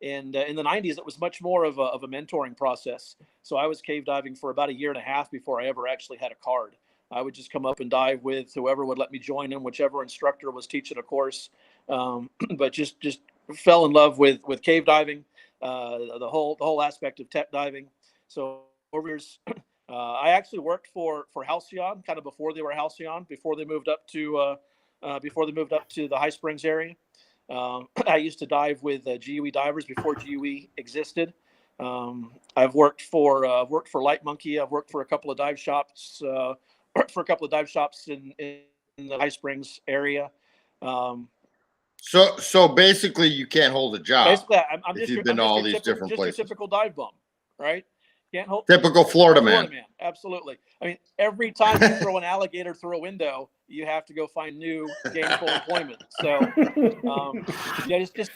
And in the 90s, it was much more of a mentoring process. So I was cave diving for about a year and a half before I ever actually had a card. I would just come up and dive with whoever would let me join in, whichever instructor was teaching a course. But just fell in love with cave diving, the whole aspect of tech diving. So over years, I actually worked for Halcyon kind of before they were Halcyon, before they moved up to the High Springs area. I used to dive with GUE divers before GUE existed. I've worked for Light Monkey. I've worked for a couple of dive shops in the High Springs area. So basically, you can't hold a job Basically, I'm if just you've your, been I'm to just all your these typical, different just your places. typical dive bum, right? Can't hold. Typical Florida man. Florida man, absolutely. I mean, every time you throw an alligator through a window, you have to go find new gainful employment. So, just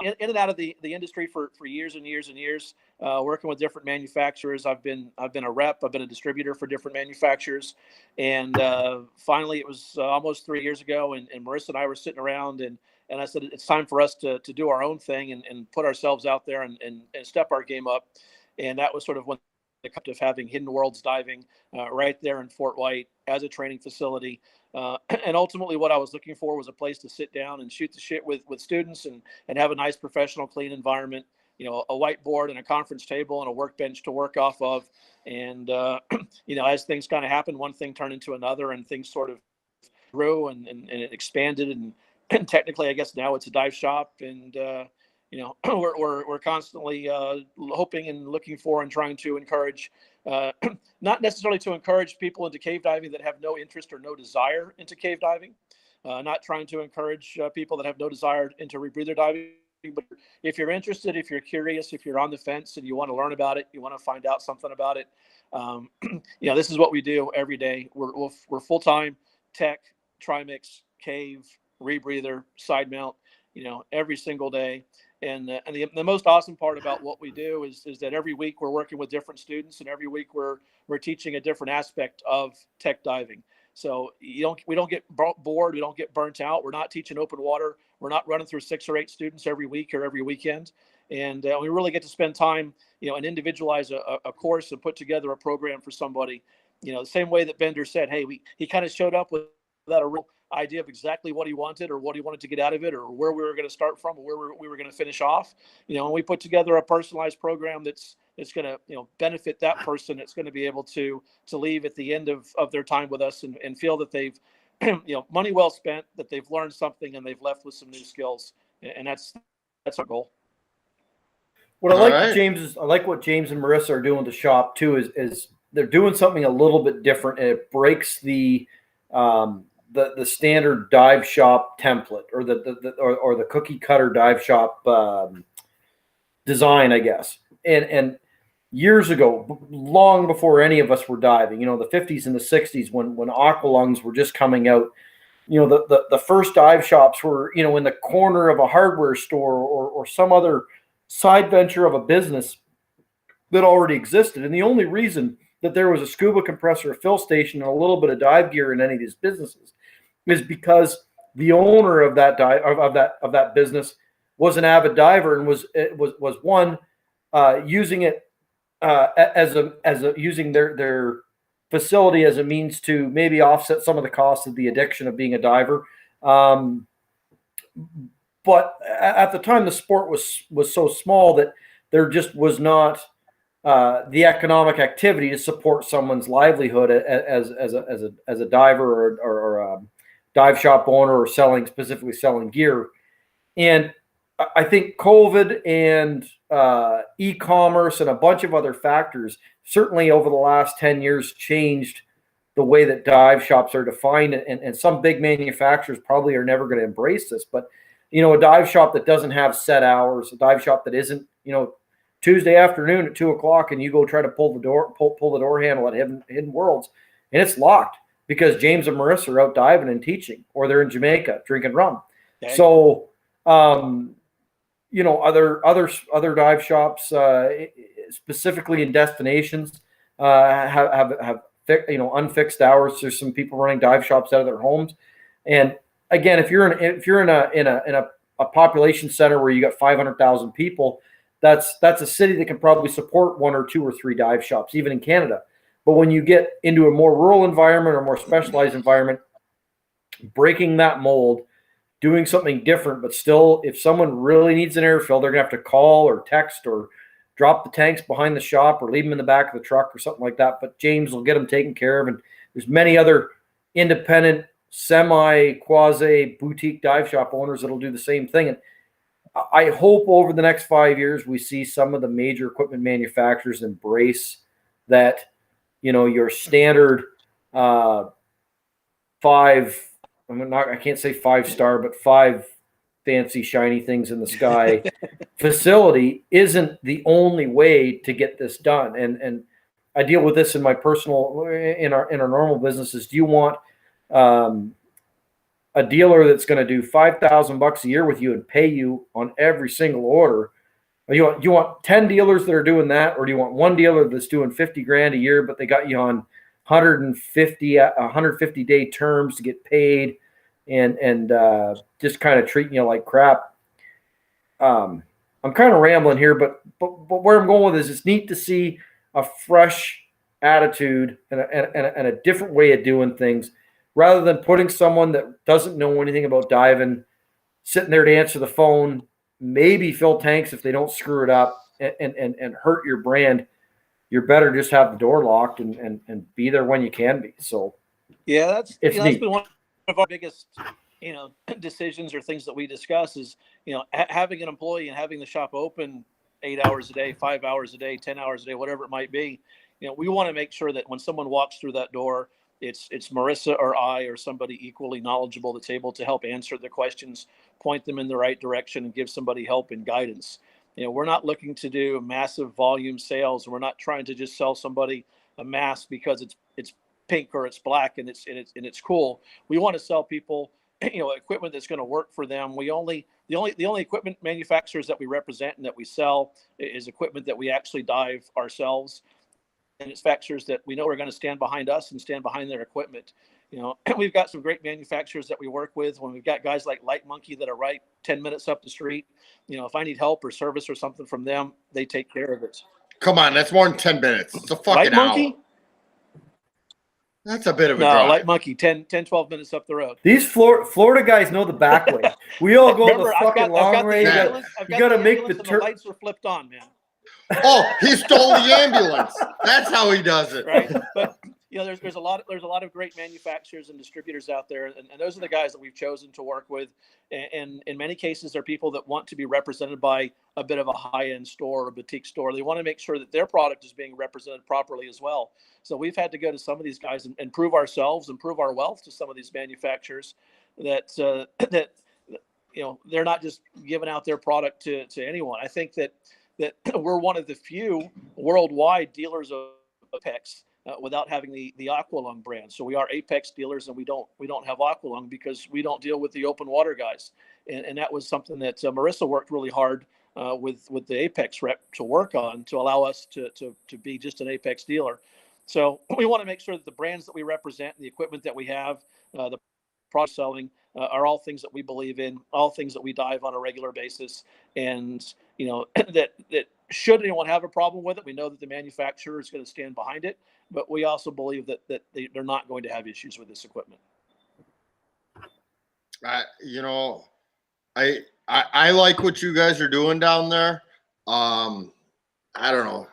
in and out of the industry for years and years and years, working with different manufacturers. I've been a rep. I've been a distributor for different manufacturers, and finally, it was almost 3 years ago, and Marissa and I were sitting around, and I said it's time for us to do our own thing and put ourselves out there and step our game up, and that was sort of when the concept of having Hidden Worlds Diving right there in Fort White as a training facility. And ultimately, what I was looking for was a place to sit down and shoot the shit with students and have a nice professional, clean environment. A whiteboard and a conference table and a workbench to work off of. And as things kind of happened, one thing turned into another, and things sort of grew and it expanded. And technically, I guess now it's a dive shop, and we're constantly hoping and looking for and trying to encourage, not necessarily to encourage people into cave diving that have no interest or no desire into cave diving, not trying to encourage people that have no desire into rebreather diving. But if you're interested, if you're curious, if you're on the fence and you want to learn about it, you want to find out something about it, this is what we do every day. We're full-time tech, trimix, cave, rebreather, side mount, every single day. And the most awesome part about what we do is that every week we're working with different students, and every week we're teaching a different aspect of tech diving. So we don't get bored, we don't get burnt out. We're not teaching open water. We're not running through 6 or 8 students every week or every weekend, and we really get to spend time, and individualize a course and put together a program for somebody. The same way that Bender said, hey, he kind of showed up without a real idea of exactly what he wanted or what he wanted to get out of it or where we were going to start from or where we were going to finish off. And we put together a personalized program that's going to benefit that person. It's going to be able to leave at the end of their time with us and feel that they've money well spent, that they've learned something and they've left with some new skills. And that's our goal. What I like, right. James, I like what James and Marissa are doing to shop too. Is they're doing something a little bit different, and it breaks the standard dive shop template or the cookie cutter dive shop design, I guess. And years ago, long before any of us were diving, the 50s and the 60s, when aqualungs were just coming out, the first dive shops were, in the corner of a hardware store or some other side venture of a business that already existed. And the only reason that there was a scuba compressor, a fill station, and a little bit of dive gear in any of these businesses is because the owner of that business was an avid diver and was one using it as a using their facility as a means to maybe offset some of the costs of the addiction of being a diver. But at the time, the sport was so small that there just was not the economic activity to support someone's livelihood as a diver or a dive shop owner or specifically selling gear. And I think COVID and e-commerce and a bunch of other factors certainly over the last 10 years changed the way that dive shops are defined. And some big manufacturers probably are never going to embrace this. But, a dive shop that doesn't have set hours, a dive shop that isn't, Tuesday afternoon at 2:00 and you go try to pull the door handle at Hidden Worlds and it's locked because James and Marissa are out diving and teaching, or they're in Jamaica drinking rum. Okay. So, other dive shops, specifically in destinations, have unfixed hours. There's some people running dive shops out of their homes, and again, if you're in a population center where you got 500,000 people, that's a city that can probably support 1 or 2 or 3 dive shops, even in Canada. But when you get into a more rural environment or more specialized environment, breaking that mold, doing something different, but still, if someone really needs an air fill, they're gonna have to call or text or drop the tanks behind the shop or leave them in the back of the truck or something like that. But James will get them taken care of. And there's many other independent, quasi boutique dive shop owners that'll do the same thing. And I hope over the next 5 years, we see some of the major equipment manufacturers embrace that, your standard I can't say 5-star, but 5 fancy shiny things in the sky facility isn't the only way to get this done. And I deal with this in my personal, in our normal businesses. Do you want a dealer that's going to do $5,000 a year with you and pay you on every single order? Or you want 10 dealers that are doing that, or do you want one dealer that's doing 50 grand a year, but they got you on 150 day terms to get paid and just kind of treating you like crap? I'm kind of rambling here, but where I'm going with this, it's neat to see a fresh attitude and a different way of doing things, rather than putting someone that doesn't know anything about diving sitting there to answer the phone, maybe fill tanks if they don't screw it up and hurt your brand. You're better just have the door locked and be there when you can be. So yeah, that's neat. been one of our biggest decisions or things that we discuss is having an employee and having the shop open 8 hours a day, 5 hours a day, 10 hours a day, whatever it might be. We want to make sure that when someone walks through that door, it's Marissa or I or somebody equally knowledgeable that's able to help answer the questions, point them in the right direction, and give somebody help and guidance. We're not looking to do massive volume sales, and we're not trying to just sell somebody a mask because it's pink or it's black and it's cool. We want to sell people equipment that's going to work for them. The only equipment manufacturers that we represent and that we sell is equipment that we actually dive ourselves, and it's manufacturers that we know are going to stand behind us and stand behind their equipment. We've got some great manufacturers that we work with. When we've got guys like Light Monkey that are right 10 minutes up the street, if I need help or service or something from them, they take care of it. Come on, that's more than 10 minutes. It's a fucking Light Monkey? hour. That's a bit of a No, drive. Light Monkey, 10, 12 minutes up the road. These Florida guys know the back way. We all go the fucking long way. You got to make the turn. The lights are flipped on, man. Oh, he stole the ambulance. That's how he does it. Right. But there's a lot of great manufacturers and distributors out there, and those are the guys that we've chosen to work with. And in many cases, they're people that want to be represented by a bit of a high-end store or a boutique store. They want to make sure that their product is being represented properly as well. So we've had to go to some of these guys and prove ourselves and prove our wealth to some of these manufacturers that they're not just giving out their product to anyone. I think that we're one of the few worldwide dealers of Apex without having the Aqualung brand. So we are Apex dealers, and we don't have Aqualung because we don't deal with the open water guys. And that was something that Marissa worked really hard with the Apex rep to work on to allow us to be just an Apex dealer. So we want to make sure that the brands that we represent and the equipment that we have, the product selling, are all things that we believe in, all things that we dive on a regular basis. And, that should anyone have a problem with it, we know that the manufacturer is going to stand behind it, but we also believe that they're not going to have issues with this equipment. I like what you guys are doing down there. I don't know.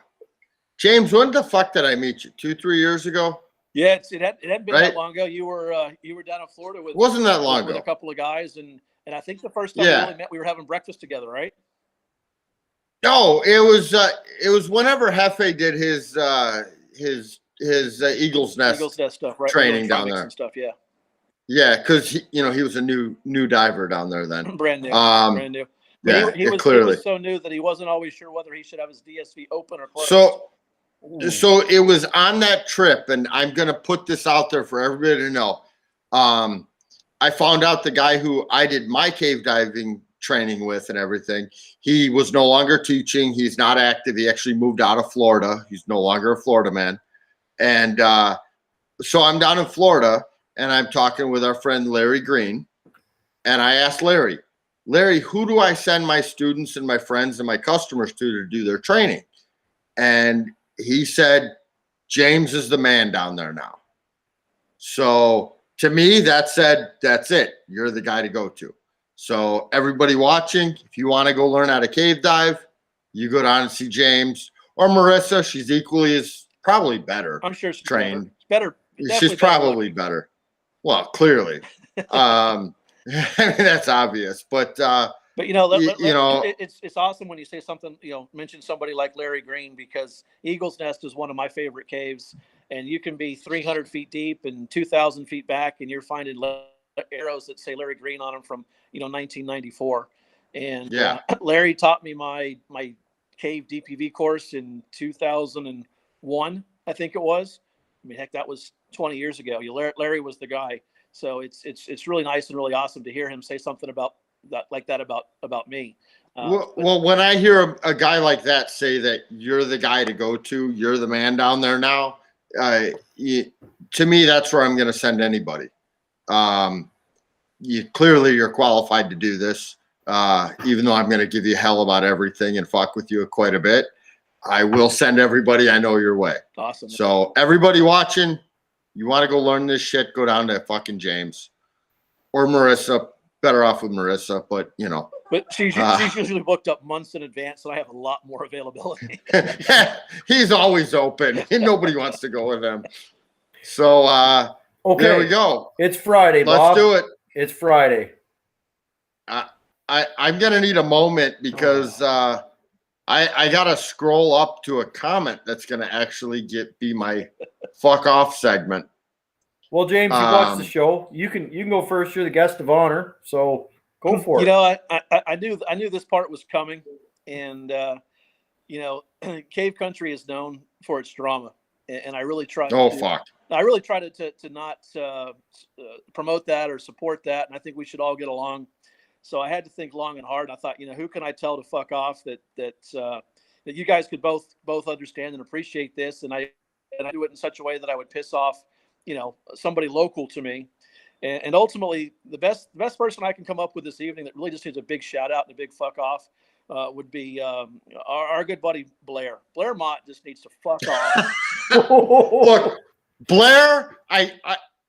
James, when the fuck did I meet you? 2-3 years ago? Yeah, it hadn't been right? that long ago. You were down in Florida with wasn't that long with ago? A couple of guys, and I think the first time we really met, we were having breakfast together, right? No, it was whenever Hefe did his Eagles Nest stuff, right? training down there and stuff, yeah. Yeah, because he was a new diver down there then. Brand new. But yeah, he was clearly so new that he wasn't always sure whether he should have his DSV open or closed. So it was on that trip, and I'm gonna put this out there for everybody to know. I found out the guy who I did my cave diving training with and everything, he was no longer teaching. He's not active. He actually moved out of Florida. He's no longer a Florida man. And so I'm down in Florida, and I'm talking with our friend Larry Green. And I asked Larry, who do I send my students and my friends and my customers to do their training? And he said, James is the man down there now. So to me, that said, that's it. You're the guy to go to. So everybody watching, if you want to go learn how to cave dive, you go down and see James or Marissa. She's equally as probably better. I'm sure she's trained. Better. She's probably better. Well, clearly. I mean, that's obvious, but it's awesome when you say something, mention somebody like Larry Green, because Eagles Nest is one of my favorite caves, and you can be 300 feet deep and 2,000 feet back, and you're finding arrows that say Larry Green on them from 1994. And Yeah. Larry taught me my cave DPV course in 2001, I think it was. I mean, heck, that was 20 years ago. Larry was the guy. So it's really nice and really awesome to hear him say something about that about me. Well, when I hear a guy like that say that you're the guy to go to, you're the man down there now, to me, that's where I'm going to send anybody. Clearly you're qualified to do this. Even though I'm going to give you hell about everything and fuck with you quite a bit, I will send everybody I know your way. Awesome. So everybody watching, you want to go learn this shit, go down to fucking James or Marissa. Better off with Marissa, but But she's usually booked up months in advance, so I have a lot more availability. He's always open and nobody wants to go with him. So Okay. there we go. It's Friday, Bob. Let's do it. It's Friday. I'm gonna need a moment because I gotta scroll up to a comment that's gonna actually be my fuck off segment. Well, James, you watched the show. You can go first. You're the guest of honor, so go for it. I knew this part was coming, and Cave Country is known for its drama, and I really try. I really try to not promote that or support that, and I think we should all get along. So I had to think long and hard. And I thought, who can I tell to fuck off that you guys could both understand and appreciate this, and I do it in such a way that I would piss off somebody local to me, and ultimately the best person I can come up with this evening that really just needs a big shout out and a big fuck off would be our good buddy Blair Mott. Just needs to fuck off. Look, Blair,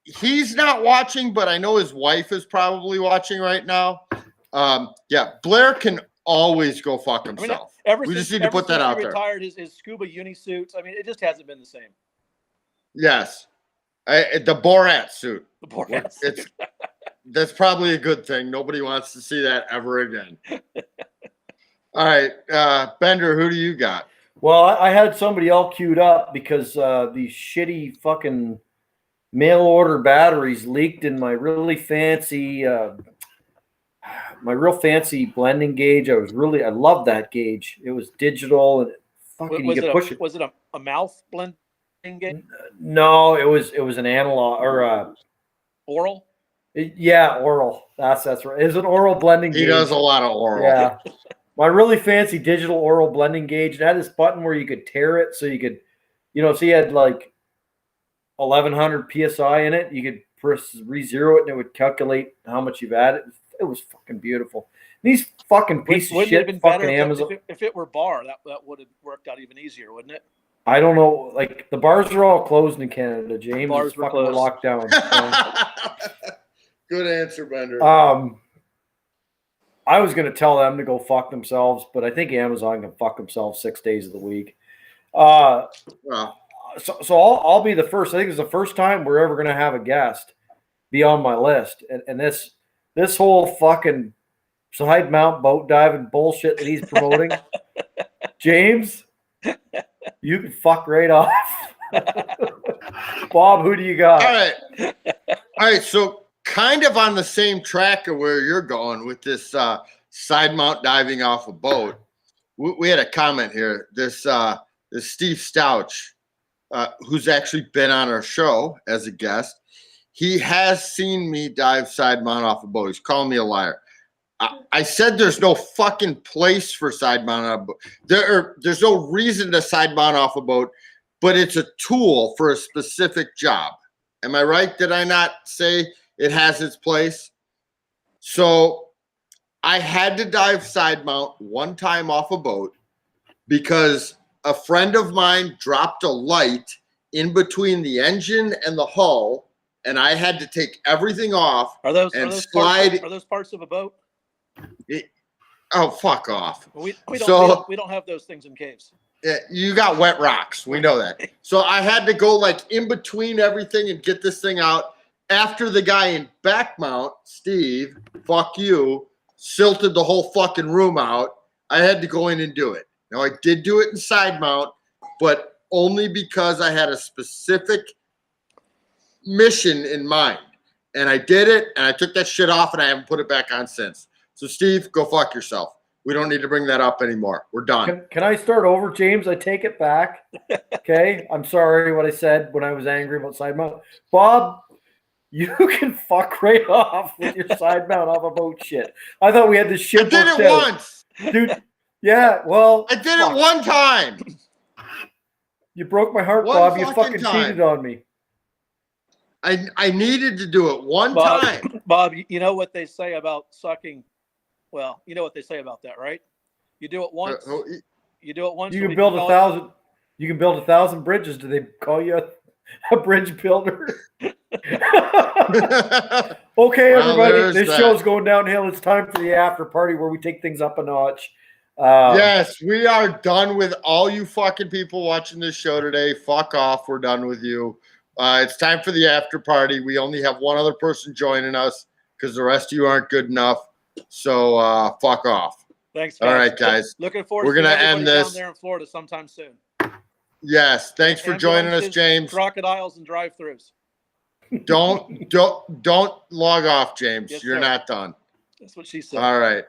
he's not watching, but I know his wife is probably watching right now. Blair can always go fuck himself. We just need to put that out there. Retired his scuba uni suits. I mean, it just hasn't been the same. Yes. The Borat suit. The Borat suit. That's probably a good thing. Nobody wants to see that ever again. All right, Bender, who do you got? Well, I had somebody all queued up because these shitty fucking mail order batteries leaked in my really fancy, real fancy blending gauge. I loved that gauge. It was digital and fucking you could push it. Was it a mouth blending gauge? No, it was an analog or oral. Oral. That's right. It's an oral blending gauge. He does a lot of oral. Yeah. My really fancy digital oral blending gauge. It had this button where you could tear it, so you could, so you had like 1100 psi in it. You could press re-zero it, and it would calculate how much you've added. It was fucking beautiful. These fucking pieces of shit. Fucking Amazon. If it were bar, that would have worked out even easier, wouldn't it? I don't know. Like the bars are all closed in Canada. James, bars were closed. Locked down. Good answer, Bender. I was going to tell them to go fuck themselves, but I think Amazon can fuck themselves 6 days of the week. So I'll be the first. I think it's the first time we're ever going to have a guest be on my list. And this whole fucking side mount boat diving bullshit that he's promoting, James, you can fuck right off. Bob, who do you got? All right. So kind of on the same track of where you're going with this side mount diving off a boat. We had a comment here. This Steve Stouch, who's actually been on our show as a guest, he has seen me dive side mount off a boat. He's calling me a liar. I said there's no fucking place for side mount on a boat. There's no reason to side mount off a boat, but it's a tool for a specific job. Am I right? Did I not say it has its place? So I had to dive side mount one time off a boat because a friend of mine dropped a light in between the engine and the hull, and I had to take everything off Are those slide. Are those parts of a boat? Oh, fuck off. We don't have those things in caves. Yeah, you got wet rocks. We know that. So I had to go like in between everything and get this thing out. After the guy in back mount, Steve, fuck you, silted the whole fucking room out, I had to go in and do it. Now I did do it in side mount, but only because I had a specific mission in mind. and I did it, and I took that shit off, and I haven't put it back on since. So, Steve, go fuck yourself. We don't need to bring that up anymore. We're done. Can I start over, James? I take it back. Okay, I'm sorry what I said when I was angry about side mount. Bob, you can fuck right off with your side mount off a boat shit. I thought we had this shit. I did worked it out. once. Dude. Yeah, well, I did fuck. it one time. You broke my heart, One Bob. You fucking fucking time. cheated on me. I needed to do it one Bob, time. Bob, you know what they say about sucking? Well, you know what they say about that, right? You do it once. You do it once. You can build 1,000. You can build 1,000 bridges. Do they call you a bridge builder? Okay, everybody. This show's going downhill. It's time for the after party where we take things up a notch. Yes, we are done with all you fucking people watching this show today. Fuck off. We're done with you. It's time for the after party. We only have one other person joining us because the rest of you aren't good enough. So fuck off. Thanks, guys. All right, guys. Looking forward We're to gonna everybody end this down there in Florida sometime soon. Yes, thanks for joining us, Ambulances, James. Crocodiles and drive-throughs. Don't log off, James. Yes, You're sir. not done. That's what she said. All right.